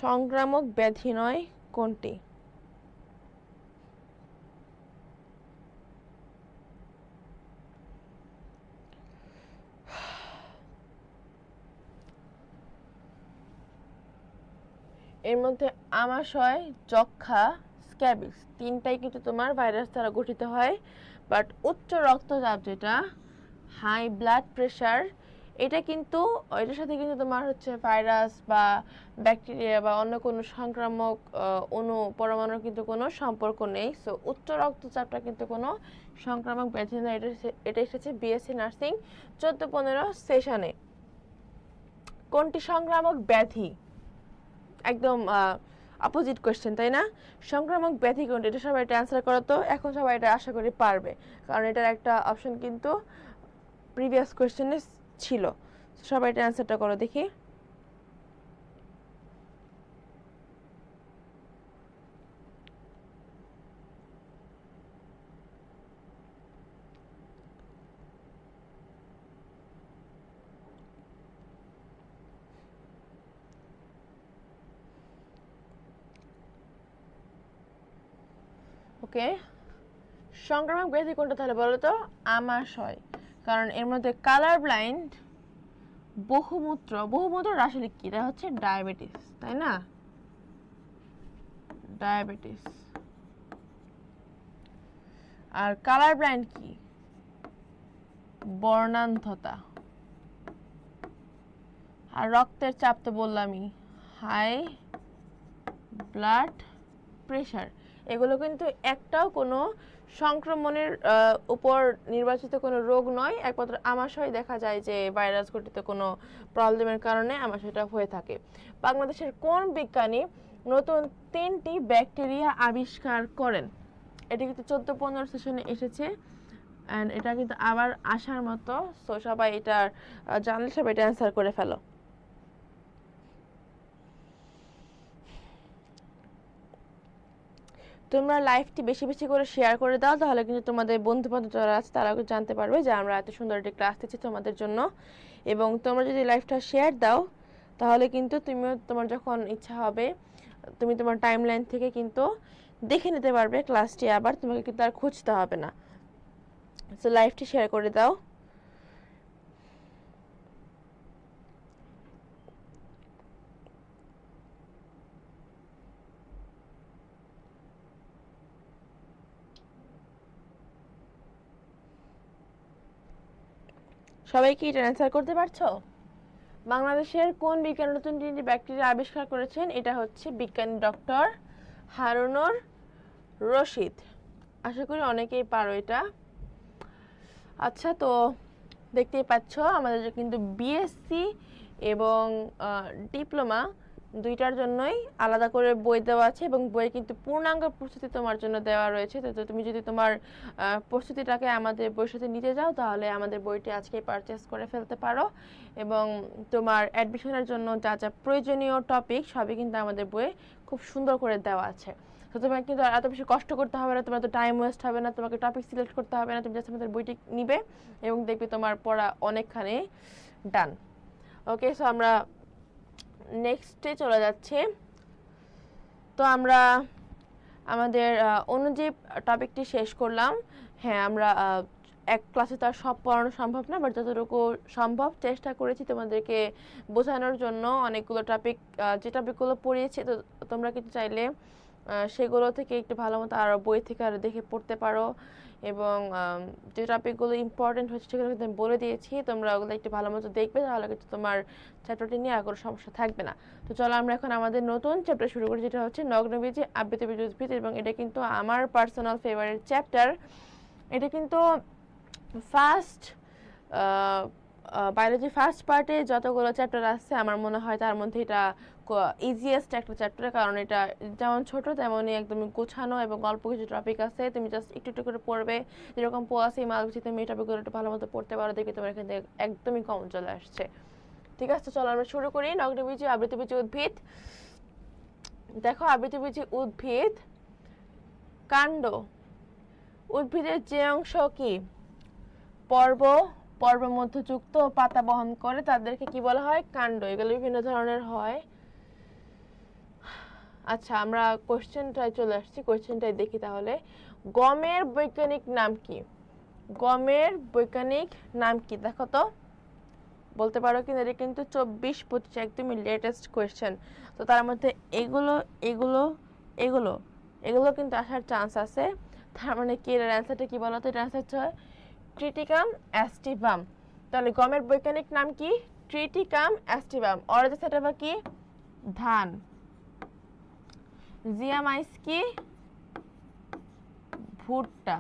সংক্রামক ব্যাধি নয় কোনটি? এর মধ্যে আমাশয়, যক্ষা, স্ক্যাবিস তিনটাই কিন্তু তোমার ভাইরাস দ্বারা গঠিত হয়। বাট উচ্চ রক্তচাপ, যেটা হাই ব্লাড প্রেশার, এটা কিন্তু এটার সাথে কিন্তু তোমার হচ্ছে ভাইরাস বা ব্যাকটেরিয়া বা অন্য কোনো সংক্রামক অণু পরমাণুর কিন্তু কোনো সম্পর্ক নেই। সো উচ্চ রক্তচাপটা কিন্তু কোনো সংক্রামক ব্যাধি নয়। এটা এসেছে বিএসসি নার্সিং 14-15 সেশনে। কোনটি সংক্রামক ব্যাধি? একদম অপোজিট কোয়েশ্চেন, তাই না? সংক্রামক ব্যাধি কোনটি? এটা সবাই এটা অ্যান্সার করো তো। এখন সবাই এটা আশা করি পারবে, কারণ এটার একটা অপশন কিন্তু প্রিভিয়াস কোয়েশ্চেনে ছিল। সবাই এটা অ্যান্সারটা করো দেখি। ওকে, সংক্রামক ব্যাধি কোনটা তাহলে বলো তো? আমাশয়, কারণ এর মধ্যে কালার ব্লাইন্ড, বহুমূত্র। বহুমূত্র আসলে কি? এটা হচ্ছে ডায়াবেটিস, তাই না? ডায়াবেটিস। আর কালার ব্লাইন্ড কি? বর্ণান্ধতা। আর রক্তের চাপ তো বললামই, হাই ব্লাড প্রেশার। এগুলো কিন্তু একটাও কোনো সংক্রমণের উপর নির্বাচিত কোনো রোগ নয়। একমাত্র আমাশয় দেখা যায় যে ভাইরাস ঘটিত কোনো প্রবলেমের কারণে আমাশয়টা হয়ে থাকে। বাংলাদেশের কোন বিজ্ঞানী নতুন 3টি ব্যাকটেরিয়া আবিষ্কার করেন? এটি কিন্তু 14-15 সেশনে এসেছে, অ্যান্ড এটা কিন্তু আবার আসার মতো। সো সবাই এটার জানলে সবাই এটা অ্যান্সার করে ফেলো। তোমরা লাইভটি বেশি বেশি করে শেয়ার করে দাও, তাহলে কিন্তু তোমাদের বন্ধু বান্ধব যারা আছে তারাও জানতে পারবে যে আমরা এত সুন্দর একটি ক্লাস দিচ্ছি তোমাদের জন্য। এবং তোমরা যদি লাইভটা শেয়ার দাও তাহলে কিন্তু তুমিও তোমার যখন ইচ্ছা হবে তুমি তোমার টাইমলাইন থেকে কিন্তু দেখে নিতে পারবে ক্লাসটি, আবার তোমাকে কিন্তু আর খুঁজতে হবে না। সো লাইভটি শেয়ার করে দাও। সবাই কি এটা অ্যান্সার করতে পারছো? বাংলাদেশের কোন বিজ্ঞানী নতুন তিনটি ব্যাকটেরিয়া আবিষ্কার করেছেন? এটা হচ্ছে বিজ্ঞানী ডক্টর হারুনুর রশিদ। আশা করি অনেকেই পারো এটা। আচ্ছা, তো দেখতেই পাচ্ছ আমাদের কিন্তু বিএসসি এবং ডিপ্লোমা দুইটার জন্যই আলাদা করে বই দেওয়া আছে এবং বইয়ে কিন্তু পূর্ণাঙ্গ প্রস্তুতি তোমার জন্য দেওয়া রয়েছে। তো তুমি যদি তোমার প্রস্তুতিটাকে আমাদের বইয়ের সাথে নিতে যাও তাহলে আমাদের বইটি আজকেই পারচেস করে ফেলতে পারো এবং তোমার অ্যাডমিশনের জন্য যা যা প্রয়োজনীয় টপিক সবই কিন্তু আমাদের বইয়ে খুব সুন্দর করে দেওয়া আছে। তো তোমাকে কিন্তু এত বেশি কষ্ট করতে হবে না, তোমার তো টাইম ওয়েস্ট হবে না, তোমাকে টপিক সিলেক্ট করতে হবে না, তুমি জাস্ট আমাদের বইটি নিবে এবং দেখবে তোমার পড়া অনেকখানি ডান। ওকে, সো আমরা নেক্সটে চলে যাচ্ছি। তো আমরা আমাদের অণুজীব টপিকটি শেষ করলাম। হ্যাঁ, আমরা এক ক্লাসে তো আর সব পড়ানো সম্ভব না, বাট যতটুকু সম্ভব চেষ্টা করেছি তোমাদেরকে বোঝানোর জন্য। অনেকগুলো টপিক, যে টপিকগুলো পড়িয়েছি তো তোমরা কিন্তু চাইলে সেগুলো থেকে একটু ভালো মতো আরও বই থেকে আরও দেখে পড়তে পারো এবং যে টপিকগুলো ইম্পর্টেন্ট হচ্ছে সেগুলো কিন্তু আমি বলে দিয়েছি, তোমরা ওগুলো একটু ভালো মতো দেখবে, তাহলে কিন্তু তোমার চ্যাপ্টারটি নিয়ে আর কোনো সমস্যা থাকবে না। তো চলো আমরা এখন আমাদের নতুন চ্যাপ্টার শুরু করি, যেটা হচ্ছে নগ্নবীজি আবৃতবীজ উদ্ভিদ এবং এটা কিন্তু আমার পার্সোনাল ফেভারিট চ্যাপ্টার। এটা কিন্তু ফার্স্ট বায়োলজি ফার্স্ট পার্টে যতগুলো চ্যাপ্টার আছে আমার মনে হয় তার মধ্যে এটা ইজিয়েস্ট একটা চ্যাপ্টার, কারণ এটা যেমন ছোট তেমনই একদমই গোছানো এবং অল্প কিছু টপিক আছে, তুমি জাস্ট একটু একটু করে পড়বে। যেরকম পোয়াসি মালগুছি তুমি এই টপিকগুলো একটু ভালো মতো পড়তে পারো, দেখি তোমার এখান থেকে একদমই কম চলে আসছে। ঠিক আছে, চলো আমরা শুরু করি। নগ্নবীজি আবৃতবীজি উদ্ভিদ। দেখো, আবৃতবীজি উদ্ভিদ কাণ্ড। উদ্ভিদের যে অংশ কি পর্বের মধ্যে যুক্ত পাতা বহন করে তাদেরকে কি বলা হয়? কাণ্ড। এগুলো বিভিন্ন ধরনের হয়। আচ্ছা, আমরা কোশ্চেনটায় চলে আসছি, কোশ্চেনটাই দেখি তাহলে। গমের বৈজ্ঞানিক নাম কি? গমের বৈজ্ঞানিক নাম কি দেখো তো, বলতে পারো কিনা? এটা কিন্তু 24-25 একদমই লেটেস্ট কোয়েশ্চেন। তো তার মধ্যে এগুলো এগুলো এগুলো এগুলো কিন্তু আসার চান্স আছে। তার মানে কি, এর অ্যান্সারটা কি বলো তো? এর অ্যান্সার হচ্ছে ট্রিটিকাম অ্যাস্টিভাম। তাহলে গমের বৈজ্ঞানিক নাম কি? ট্রিটিকাম অ্যাস্টিভাম। অরেঞ্জ সেটা কি? ধান। জিয়ামাইস কি? ভুট্টা।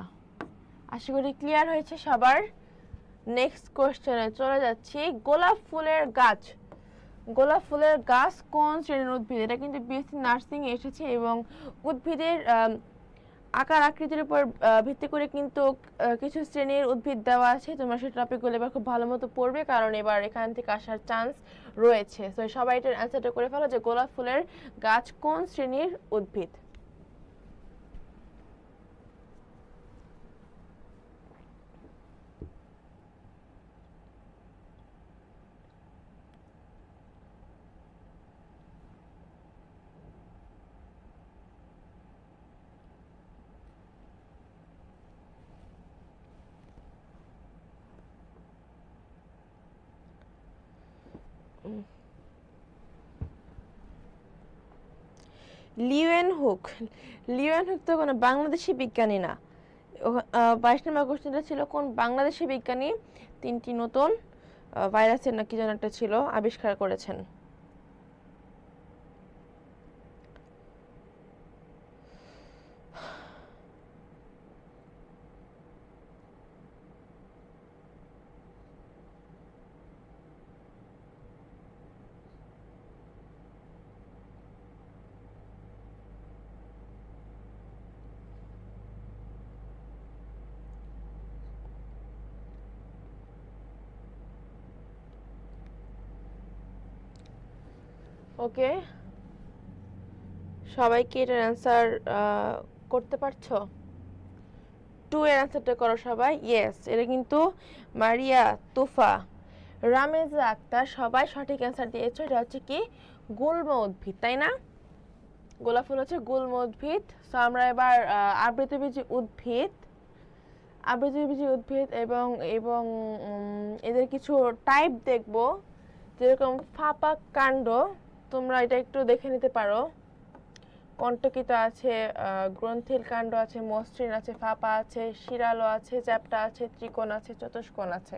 আশা করি ক্লিয়ার হয়েছে সবার। নেক্সট কোশ্চেনে চলে যাচ্ছি। গোলাপ ফুলের গাছ। গোলাপ ফুলের গাছ কোন শ্রেণীর উদ্ভিদ? এটা কিন্তু বিএসসি নার্সিং এসেছে এবং উদ্ভিদের আকার আকৃতির উপর ভিত্তি করে কিন্তু কিছু শ্রেণীর উদ্ভিদ দেওয়া আছে। তোমরা সেই টপিকগুলো এবার খুব ভালো মতো পড়বে, কারণ এবার এখান থেকে আসার চান্স রয়েছে। তো সবাই এটার অ্যান্সারটা করে ফেলো যে গোলাপ ফুলের গাছ কোন শ্রেণীর উদ্ভিদ? লিউয়েনহুক। লিউয়েনহুক তো কোনো বাংলাদেশি বিজ্ঞানী না। 22 নম্বর কোশ্চেনটা ছিল কোন বাংলাদেশি বিজ্ঞানী 3টি নতুন ভাইরাসের না কি যেন একটা ছিল আবিষ্কার করেছেন? ওকে, সবাই কি এটার অ্যান্সার করতে পারছো? 2 এর অ্যান্সারটা করো সবাই। ইয়েস, এটা কিন্তু মারিয়া তুফা রামেজা আক্তার সবাই সঠিক অ্যান্সার দিয়েছো। এটা হচ্ছে কি গুল্ম উদ্ভিদ, তাই না? গোলাপ ফুল হচ্ছে গুল্ম উদ্ভিদ। সো আমরা এবার আবৃতবীজী উদ্ভিদ এবং এবং এদের কিছু টাইপ দেখব। যেরকম ফাঁপা কাণ্ড, তোমরা এটা একটু দেখে নিতে পারো। কণ্টকিত আছে, গ্রন্থিল কাণ্ড আছে, মসৃণ আছে, ফাঁপা আছে, শিরালো আছে, চ্যাপ্টা আছে, ত্রিকোণ আছে, চতুষ্কোণ আছে।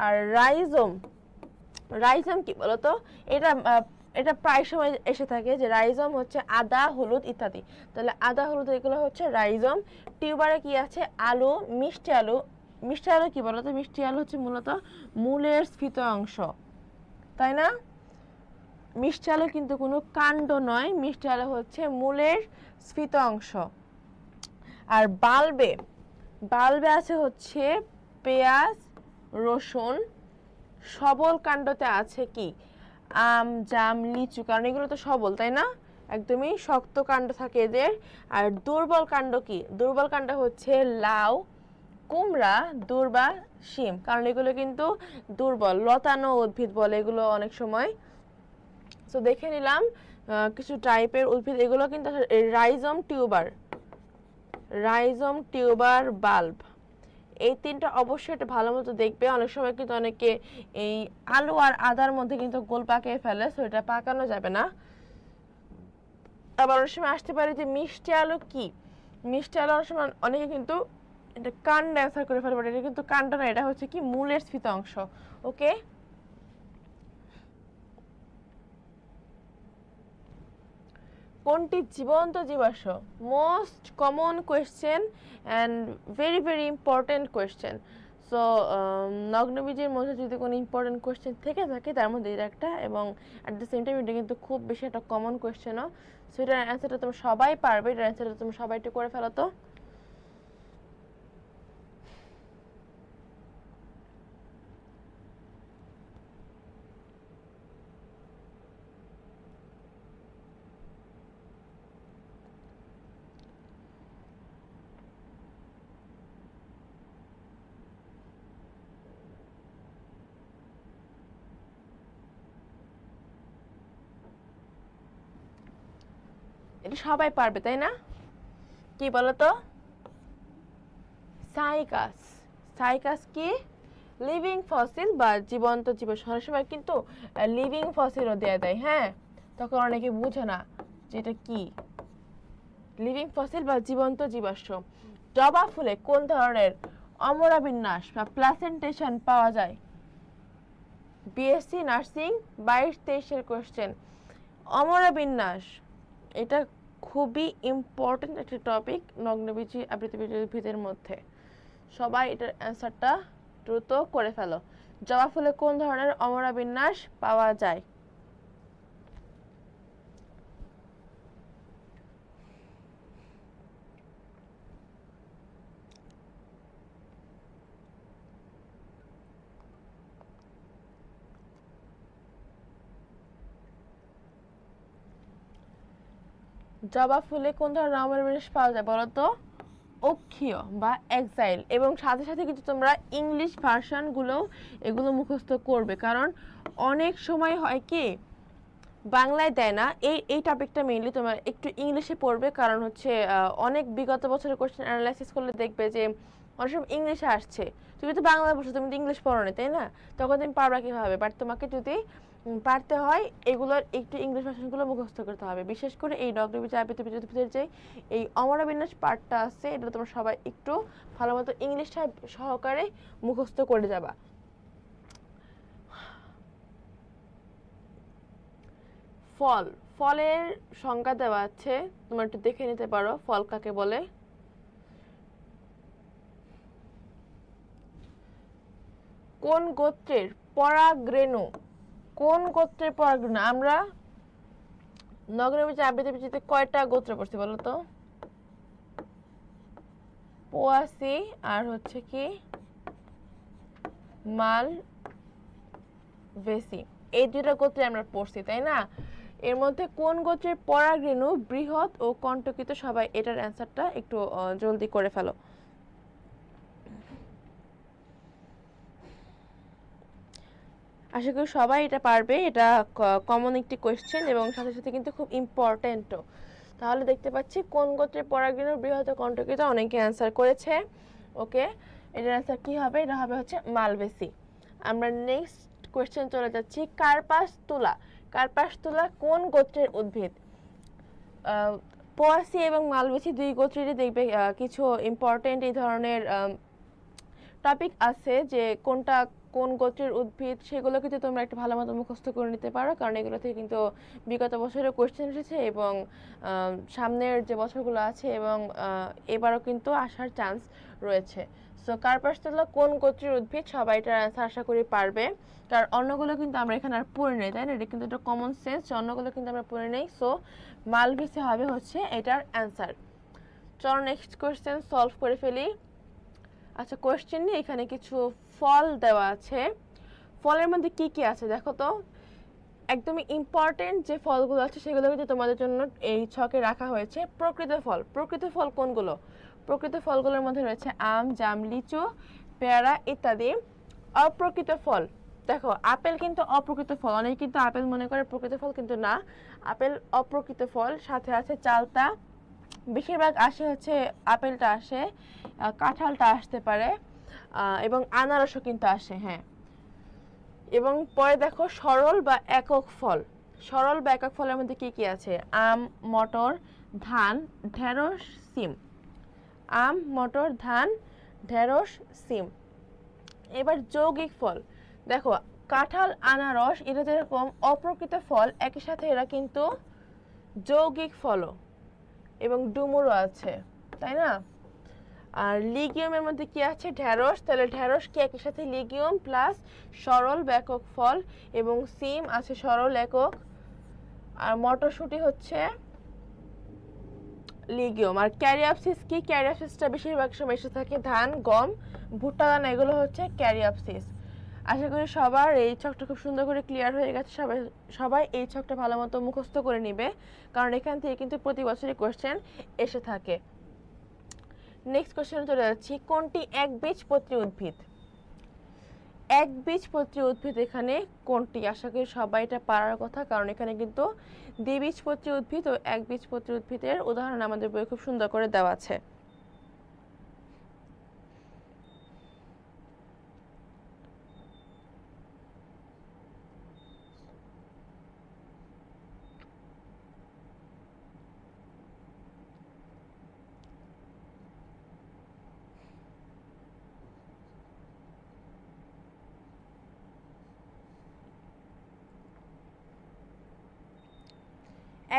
আর রাইজোম, রাইজোম কি বলতো? এটা এটা প্রায় সময় এসে থাকে যে রাইজোম হচ্ছে আদা, হলুদ ইত্যাদি। তাহলে আদা, হলুদ এগুলো হচ্ছে রাইজোম। টিউবারে কি আছে? আলু, মিষ্টি আলু। মিষ্টি আলু কি বলতো? মিষ্টি আলু হচ্ছে মূলত মূলের স্ফীত অংশ, তাই না? মিষ্টি আলু কিন্তু কোনো কাণ্ড নয়, মিষ্টি আলু হচ্ছে মূলের স্ফীত অংশ। আর বাল্বে, বাল্বে আছে হচ্ছে পেঁয়াজ, রসুন। সবল কাণ্ডতে আছে কি? আম, জাম, লিচু, কারণ এগুলো তো সবল, তাই না? একদমই শক্ত কাণ্ড থাকে এদের। আর দুর্বল কাণ্ড কি? দুর্বল কাণ্ড হচ্ছে লাউ, কুমড়া, দূর্বা, শিম, কারণ এগুলো কিন্তু দুর্বল, লতানো উদ্ভিদ বলে এগুলো অনেক সময়। তো দেখে নিলাম কিছু টাইপের উদ্ভিদ, এগুলো কিন্তু rhizome, tuber, rhizome, tuber, bulb, এই তিনটা অবশ্যই এটা ভালো মতো দেখবে। অনেক সময় কিন্তু অনেকে এই আলু আর আদার মধ্যে কিন্তু গোল পাকিয়ে ফেলে, সো এটা পাকানো যাবে না। আবার অনেক সময় আসতে পারে যে মিষ্টি আলু কি? মিষ্টি আলু অনেক সময় অনেকে কিন্তু এটা কাণ্ড অ্যান্সার করে ফেলে, এটা কিন্তু কাণ্ড না, এটা হচ্ছে কি মূলের স্ফীত অংশ। ওকে, কোনটি জীবন্ত জীবাশ্ম? Most common question and very very important question. So নগ্নবীজের মধ্যে যদি কোনো ইম্পর্টেন্ট কোয়েশ্চেন থেকে থাকে তার মধ্যে এটা একটা, এবং অ্যাট দ্য সেম টাইম এটা কিন্তু খুব বেশি একটা কমন কোয়েশ্চেনও। সো এটার অ্যান্সারটা তোমরা সবাই পারবে, এটার অ্যান্সারটা তোমরা সবাই একটু করে ফেলো তো। এটা সবাই পারবে, তাই না? কি বলতো? সাইকাস। সাইকাস কি? লিভিং ফসিল বা জীবন্ত জীবাশ্ম। অনেক সময় কিন্তু লিভিং ফসিলও দেয়া দেয়, হ্যাঁ, তখন অনেকে বুঝে না যে এটা কি লিভিং ফসিল বা জীবন্ত জীবাশ্ম। জবা ফুলে কোন ধরনের অমরা বিন্যাস বা প্লাসেন্টেশন পাওয়া যায়? বিএসসি নার্সিং 22-23-এর কোশ্চেন। অমরা বিন্যাস এটা খুবই ইম্পর্টেন্ট একটা টপিক নগ্নবীজী আবৃতবীজের মধ্যে। সবাই এটার অ্যান্সারটা দ্রুত করে ফেলো। জবা ফুলে কোন ধরনের অমরা বিন্যাস পাওয়া যায়? জবা ফুলে কোন ধরনের অমরা বিন্যাস পাওয়া যায় বলো তো? অক্ষীয় বা এক্সাইল। এবং সাথে সাথে কিন্তু তোমরা ইংলিশ ভার্সনগুলো এগুলো মুখস্থ করবে, কারণ অনেক সময় হয় কি বাংলায় দেয় না। এই টপিকটা মেইনলি তোমরা একটু ইংলিশে পড়বে, কারণ হচ্ছে অনেক বিগত বছরের কোশ্চেন অ্যানালাইসিস করলে দেখবে যে অনেক সময় ইংলিশে আসছে, তুমি তো বাংলা বসে, তুমি তো ইংলিশ পড়ো না, তাই না? তখন তুমি পারবা কীভাবে? বাট তোমাকে যদি পারতে হয় এগুলোর একটু ইংলিশ ভার্সনগুলো মুখস্থ করতে হবে। বিশেষ করে এই নগ্নবীজী আবৃতবীজের যে এই অমরা বিন্যাস পার্টটা আছে, এটা তোমরা সবাই একটু ভালো মতো ইংলিশটা সহকারে মুখস্থ করে যাবা। ফল, ফলের সংজ্ঞা দেওয়া আছে, তোমরা একটু দেখে নিতে পারো ফল কাকে বলে। কোন গোত্রের পরাগরেণু? কোন গোত্রের পরাগরেণু? আমরা নগ্নবীজী আবৃতবীজীতে কয়টা গোত্র পড়ছি বলো তো? পোয়াসি আর হচ্ছে কি মালভেসি, এই দুইটা গোত্রে আমরা পড়ছি, তাই না? এর মধ্যে কোন গোত্রের পরাগরেণু বৃহৎ ও কণ্টকিত? সবাই এটার অ্যান্সারটা একটু জলদি করে ফেলো। আশা করি সবাই এটা পারবে, এটা কমন একটি কোয়েশ্চেন এবং সাথে সাথে কিন্তু খুব ইম্পর্টেন্টও। তাহলে দেখতে পাচ্ছি কোন গোত্রের পরাগরেণু বৃহৎ ও কণ্টকিত অনেকে অ্যান্সার করেছে। ওকে, এটার অ্যান্সার কি হবে? এটা হবে হচ্ছে মালভেসি। আমরা নেক্সট কোয়েশ্চেন চলে যাচ্ছি। কার্পাস তুলা, কার্পাস তুলা কোন গোত্রের উদ্ভিদ? পোয়াসি এবং মালভেসি দুই গোত্রেরই দেখবে কিছু ইম্পর্টেন্ট এই ধরনের টপিক আছে যে কোনটা কোন গোত্রের উদ্ভিদ, সেগুলো কিন্তু তোমরা একটু ভালো মতো মুখস্থ করে নিতে পারো, কারণ এগুলো থেকে কিন্তু বিগত বছরের কোয়েশ্চেন এসেছে এবং সামনের যে বছরগুলো আছে এবং এবারও কিন্তু আসার চান্স রয়েছে। সো কার্পাসুলা কোন গোত্রের উদ্ভিদ, সবাই এটার অ্যান্সার আশা করি পারবে, কারণ অন্যগুলো কিন্তু আমরা এখানে আর পড়ে নেই, তাই না? এটা কিন্তু একটা কমন সেন্স, অন্যগুলো কিন্তু আমরা পড়ে নেই। সো মালভিসে হবে হচ্ছে এটার অ্যান্সার। চলো নেক্সট কোয়েশ্চেন সলভ করে ফেলি। আচ্ছা, কোয়েশ্চেন নিয়ে এখানে কিছু ফল দেওয়া আছে। ফলের মধ্যে কি কি আছে দেখো তো। একদমই ইম্পর্টেন্ট যে ফলগুলো আছে সেগুলো কিন্তু তোমাদের জন্য এই ছকে রাখা হয়েছে। প্রকৃত ফল, প্রকৃত ফল কোনগুলো? প্রকৃত ফলগুলোর মধ্যে রয়েছে আম, জাম, লিচু, পেয়ারা ইত্যাদি। অপ্রকৃত ফল, দেখো আপেল কিন্তু অপ্রকৃত ফল, অনেকে কিন্তু আপেল মনে করে প্রকৃত ফল, কিন্তু না, আপেল অপ্রকৃত ফল। সাথে আছে চালতা, বেশিরভাগ আসে হচ্ছে আপেলটা আসে, কাঁঠালটা আসতে পারে, এবং আনারসও কিন্তু আসে, হ্যাঁ। এবং পরে দেখো সরল বা একক ফল। সরল বা একক ফলের মধ্যে কি কি আছে? আম, মটর, ধান, ঢেঁড়স, সিম। আম, মটর, ধান, ঢেঁড়স, সিম। এবার যৌগিক ফল, দেখো কাঁঠাল, আনারস এটা যেরকম অপ্রকৃত ফল, একই সাথে এরা কিন্তু যৌগিক ফলও, এবং ডুমুরও আছে, তাই না? আর লিগিয়ামের মধ্যে কি আছে? ঢেঁড়স, তাহলে ঢেঁড়স কি একই সাথে লিগিয়াম প্লাস সরল বা একক ফল, এবং সিম আছে সরল একক, আর মটরশুঁটি হচ্ছে লিগিয়াম। আর ক্যারিঅপসিস কি? ক্যারিঅপসিসটা বেশিরভাগ সময় এসে থাকে ধান, গম, ভুট্টা দানা, এগুলো হচ্ছে ক্যারিঅপসিস। আশা করি সবার এই ছকটা খুব সুন্দর করে ক্লিয়ার হয়ে গেছে। সবাই সবাই এই ছকটা ভালো মতো মুখস্থ করে নিবে, কারণ এখান থেকে কিন্তু প্রতি বছরই কোয়েশ্চেন এসে থাকে। নেক্সট কোয়েশ্চেনে চলে যাচ্ছি। কোনটি একবীজপত্রী উদ্ভিদ? একবীজপত্রী উদ্ভিদ এখানে কোনটি? আশা করি সবাই এটা পারার কথা, কারণ এখানে কিন্তু দ্বিবীজপত্রী উদ্ভিদ ও একবীজপত্রী উদ্ভিদের উদাহরণ আমাদের বইয়ে খুব সুন্দর করে দেওয়া আছে।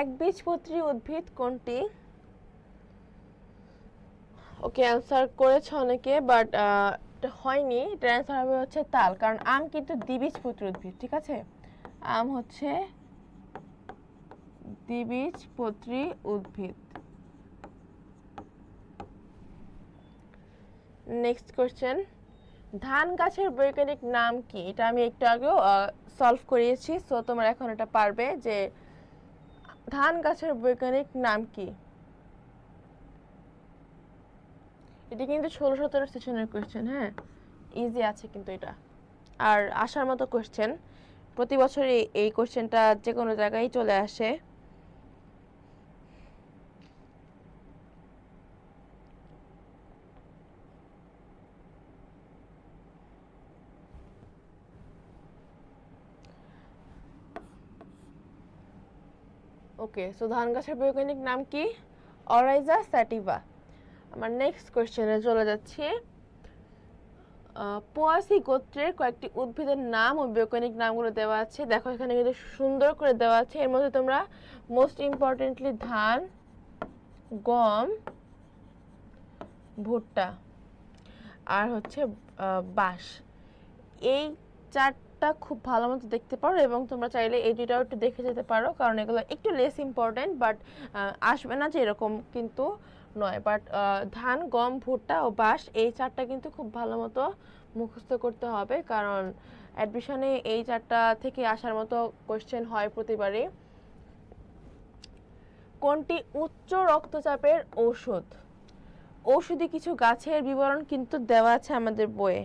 একবীজপত্রী উদ্ভিদ কোনটি? ওকে, অ্যান্সার করেছে অনেকে, বাট হয়নি। এটার অ্যান্সার হবে হচ্ছে তাল, কারণ আম কিন্তু দ্বিবীজপত্রী উদ্ভিদ, ঠিক আছে? আম হচ্ছে দ্বিবীজপত্রী উদ্ভিদ। নেক্সট কোশ্চেন, ধান গাছের বৈজ্ঞানিক নাম কি? এটা আমি একটু আগেও সলভ করিয়েছি, সো তোমরা এখন এটা পারবে যে ধান গাছের বৈজ্ঞানিক নাম কি। এটা কিন্তু 16-17 সেশনের কোয়েশ্চেন, হ্যাঁ, ইজি আছে কিন্তু এটা, আর আসার মতো কোয়েশ্চেন। প্রতি বছরই এই কোয়েশ্চেনটা যে কোনো জায়গায় চলে আসে। ওকে, সো ধান গাছের বৈজ্ঞানিক নাম কি? অরাইজা স্যাটিভা। আমার নেক্সট কোয়েশ্চেনে চলে যাচ্ছি। পোয়াসি গোত্রের কয়েকটি উদ্ভিদের নাম ও বৈজ্ঞানিক নামগুলো দেওয়া আছে। দেখো এখানে কিন্তু সুন্দর করে দেওয়া আছে। এর মধ্যে তোমরা মোস্ট ইম্পর্টেন্টলি ধান, গম, ভুট্টা আর হচ্ছে বাঁশ, এই চারটা খুব ভালো মতো দেখতে পারো, এবং তোমরা চাইলে এই দুইটাও একটু দেখে যেতে পারো, কারণ এগুলো একটু লেস ইম্পর্টেন্ট, বাট আসবে না যে এরকম কিন্তু নয়। বাট ধান, গম, ভুট্টা ও বাঁশ এই চারটা কিন্তু খুব ভালো মতো মুখস্থ করতে হবে, কারণ অ্যাডমিশনে এই চারটা থেকে আসার মতো কোয়েশ্চেন হয় প্রতিবারই। কোনটি উচ্চ রক্তচাপের ঔষধ? ঔষধি কিছু গাছের বিবরণ কিন্তু দেওয়া আছে আমাদের বইয়ে।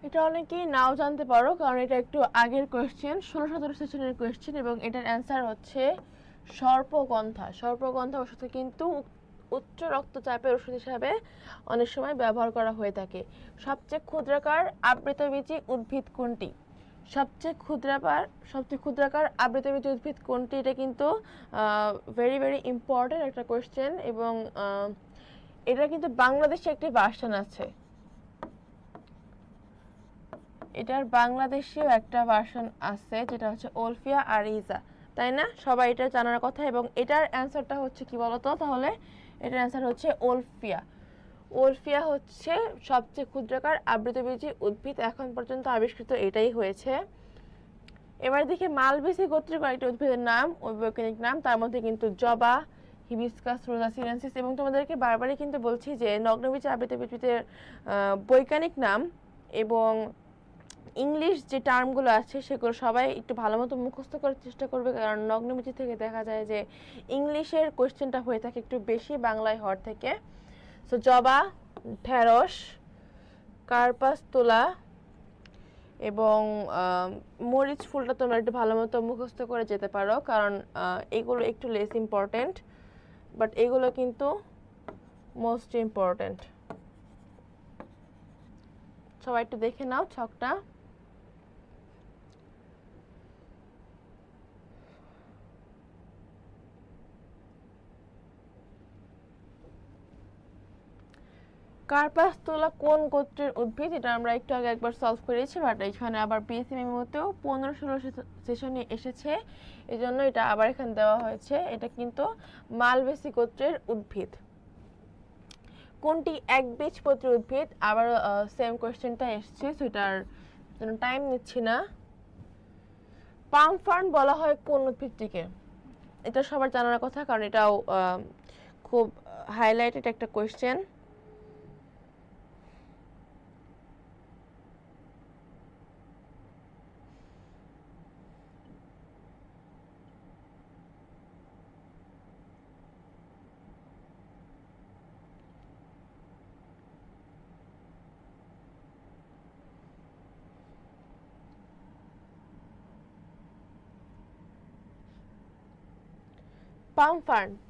এটা অনেকেই নাও জানতে পারো, কারণ এটা একটু আগের কোয়েশ্চেন, 16-17 সেশনের কোয়েশ্চেন, এবং এটার অ্যান্সার হচ্ছে সর্পগন্ধা। সর্পগন্ধা ওষুধ কিন্তু উচ্চ রক্তচাপের ওষুধ হিসাবে অনেক সময় ব্যবহার করা হয়ে থাকে। সবচেয়ে ক্ষুদ্রাকার আবৃতবীজী উদ্ভিদ কোনটি? সবচেয়ে ক্ষুদ্রাকার আবৃতবীজী উদ্ভিদ কোনটি? এটা কিন্তু ভেরি ভেরি ইম্পর্টেন্ট একটা কোয়েশ্চেন, এবং এটা কিন্তু বাংলাদেশে একটি ভার্সন আছে, এটার বাংলাদেশেও একটা ভার্সন আছে, যেটা হচ্ছে ওলফিয়া আরিজা, তাই না? সবাই এটা জানার কথা। এবং এটার অ্যান্সারটা হচ্ছে কি বলতো? তাহলে এটার অ্যান্সার হচ্ছে ওলফিয়া। ওলফিয়া হচ্ছে সবচেয়ে ক্ষুদ্রাকার আবৃতবীজী উদ্ভিদ, এখন পর্যন্ত আবিষ্কৃত এটাই হয়েছে। এবার দেখি মালবেসি গোত্রের কয়েকটি উদ্ভিদের নাম ও বৈজ্ঞানিক নাম। তার মধ্যে কিন্তু জবা, হিবিস্কাস, রোজা সিনেনসিস, এবং তোমাদেরকে বারবারই কিন্তু বলছি যে নগ্নবীজী আবৃতবীজ উদ্ভিদের বৈজ্ঞানিক নাম এবং ইংলিশ যে টার্মগুলো আছে সেগুলো সবাই একটু ভালো মতো মুখস্থ করার চেষ্টা করবে, কারণ নগ্নবীজী থেকে দেখা যায় যে ইংলিশের কোয়েশ্চেনটা হয়ে থাকে একটু বেশি বাংলায় হওয়ার থেকে। সো জবা, ঢেঁড়স, কার্পাস তোলা এবং মরিচ ফুলটা তোমরা একটু ভালো মতো মুখস্থ করে যেতে পারো, কারণ এগুলো একটু লেস ইম্পর্টেন্ট, বাট এগুলো কিন্তু মোস্ট ইম্পর্টেন্ট। সবাই একটু দেখে নাও ছকটা। কার্পাস তোলা কোন গোত্রের উদ্ভিদ? এটা আমরা একটু আগে একবার সলভ করেছি, বাট এখানে আবার পিএসসি মেমোতেও 15-16 সেশনে এসেছে, এই জন্য এটা আবার এখানে দেওয়া হয়েছে। এটা কিন্তু মালবেসি গোত্রের উদ্ভিদ। কোনটি একবীজপত্রী উদ্ভিদ? আবার সেম কোয়েশ্চেনটা এসছে, সেটার জন্য টাইম নিচ্ছি না। পাম ফার্ন বলা হয় কোন উদ্ভিদটিকে? এটা সবার জানার কথা, কারণ এটাও খুব হাইলাইটেড একটা কোয়েশ্চেন।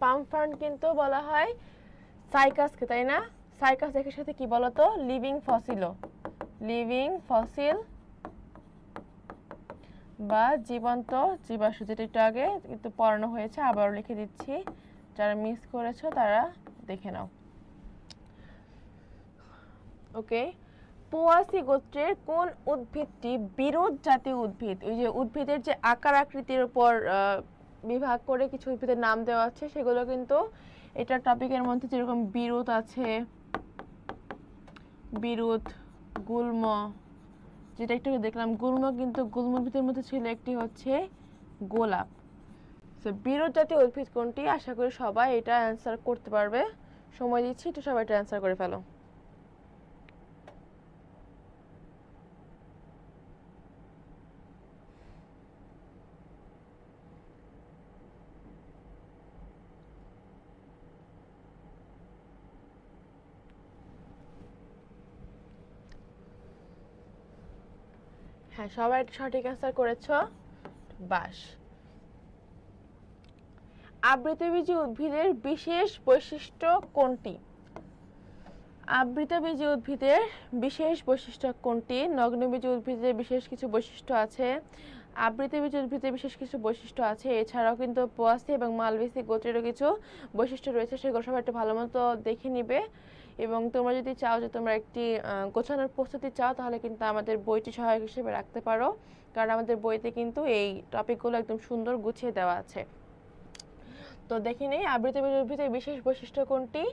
পাম ফার্ন কিন্তু বলা হয় সাইকাসকে, তাই না? সাইকাস এর সাথে কি বলতো? লিভিং ফসিল বা জীবন্ত জীবাশ্ম, যেটা একটু আগে কিন্তু পড়ানো হয়েছে, আবার লিখে দিচ্ছি, যারা মিস করেছো তারা দেখে নাও। ওকে, পোয়াসি গোত্রের কোন উদ্ভিদটি বিরুৎ জাতীয় উদ্ভিদ? ওই যে উদ্ভিদের যে আকার আকৃতির উপর বিভাগ করে কিছু উদ্ভিদের নাম দেওয়া আছে, সেগুলো কিন্তু এটা টপিকের মধ্যে, যেরকম বিরুৎ আছে, বিরুৎ, গুল্ম, যেটা একটু দেখলাম গুল্ম, কিন্তু গুল্ম উদ্ভিদের মধ্যে ছিল একটি হচ্ছে গোলাপ। সো বিরুৎ জাতীয় উদ্ভিদ কোনটি? আশা করি সবাই এটা অ্যান্সার করতে পারবে। সময় দিচ্ছি, একটু সবাই এটা অ্যান্সার করে ফেলো। হ্যাঁ, সবাই সঠিক অ্যান্সার করেছো, বাস। আবৃতবীজী উদ্ভিদের বিশেষ বৈশিষ্ট্য কোনটি? আবৃতবীজী উদ্ভিদের বিশেষ বৈশিষ্ট্য কোনটি? নগ্নবীজী উদ্ভিদের বিশেষ কিছু বৈশিষ্ট্য আছে, আবৃতবীজী উদ্ভিদের বিশেষ কিছু বৈশিষ্ট্য আছে, এছাড়াও কিন্তু পোয়াসি এবং মালবেসি গোত্রেরও কিছু বৈশিষ্ট্য রয়েছে, সেগুলো সবাই একটু ভালো মতো দেখে নিবে। এবং তোমরা যদি চাও যে তোমরা একটি গোছানোর প্রস্তুতি চাও, তাহলে কিন্তু আমাদের বইটি সহায়ক হিসেবে রাখতে পারো, কারণ আমাদের বইতে কিন্তু এই টপিকগুলো একদম সুন্দর গুছিয়ে দেওয়া আছে। তো দেখে নেই, আবৃতবীজী উদ্ভিদের বিশেষ বৈশিষ্ট্য কোনটি?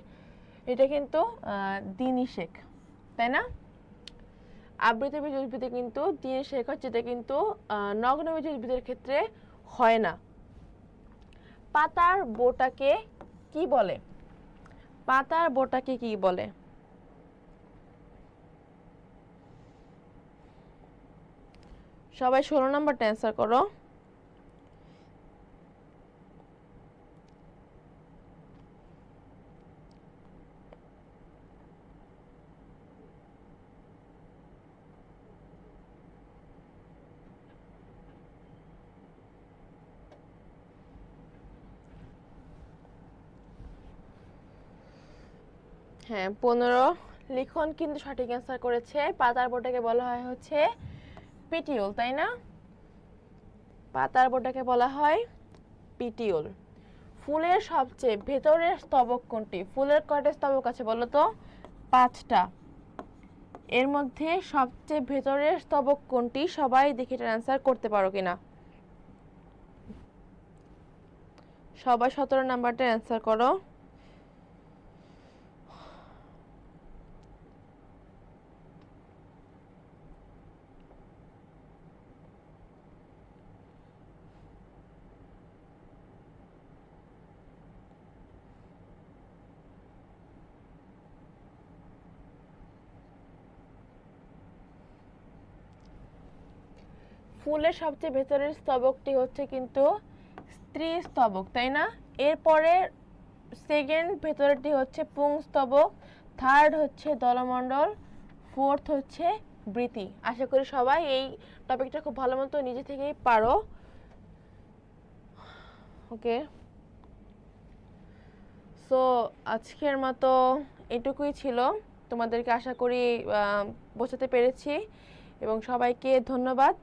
এটা কিন্তু দিনিশেক, তাই না? আবৃতবীজী উদ্ভিদে কিন্তু দিনিশেক হয়, যেটা কিন্তু নগ্নবীজী উদ্ভিদের ক্ষেত্রে হয় না। পাতার বোটাকে কি বলে? পাতার বোটাকে কি বলে? সবাই 16 নম্বরটা অ্যান্সার করো। হ্যাঁ 15 লিখন কিন্তু সঠিক অ্যান্সার করেছে। পাতার বোর্ডটাকে বলা হয় হচ্ছে পিটিউল, তাই না? পাতার বোর্ডটাকে বলা হয় পিটিউল। ফুলের সবচেয়ে ভেতরের স্তবক কোনটি? ফুলের কয়টা স্তবক আছে বলো তো? 5টা। এর মধ্যে সবচেয়ে ভেতরের স্তবক কোনটি? সবাই দেখে এটার অ্যান্সার করতে পারো কিনা। সবাই 17 নাম্বারটা অ্যান্সার করো। ফুলের সবচেয়ে ভেতরের স্তবকটি হচ্ছে কিন্তু স্ত্রী স্তবক, তাই না? এরপরে সেকেন্ড ভেতরেরটি হচ্ছে পুংস্তবক, থার্ড হচ্ছে দলমণ্ডল, ফোর্থ হচ্ছে বৃতি। আশা করি সবাই এই টপিকটা খুব ভালো মতো নিজে থেকেই পারো। ওকে, সো আজকের মতো এটুকুই ছিল। তোমাদেরকে আশা করি বোঝাতে পেরেছি এবং সবাইকে ধন্যবাদ।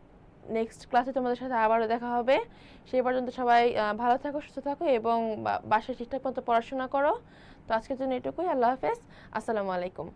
নেক্সট ক্লাসে তোমাদের সাথে আবারও দেখা হবে। সেই পর্যন্ত সবাই ভালো থাকো, সুস্থ থাকো এবং বাসায় ঠিকঠাক মতো পড়াশোনা করো। তো আজকের জন্য এটুকুই। আল্লাহ হাফেজ, আসসালামু আলাইকুম।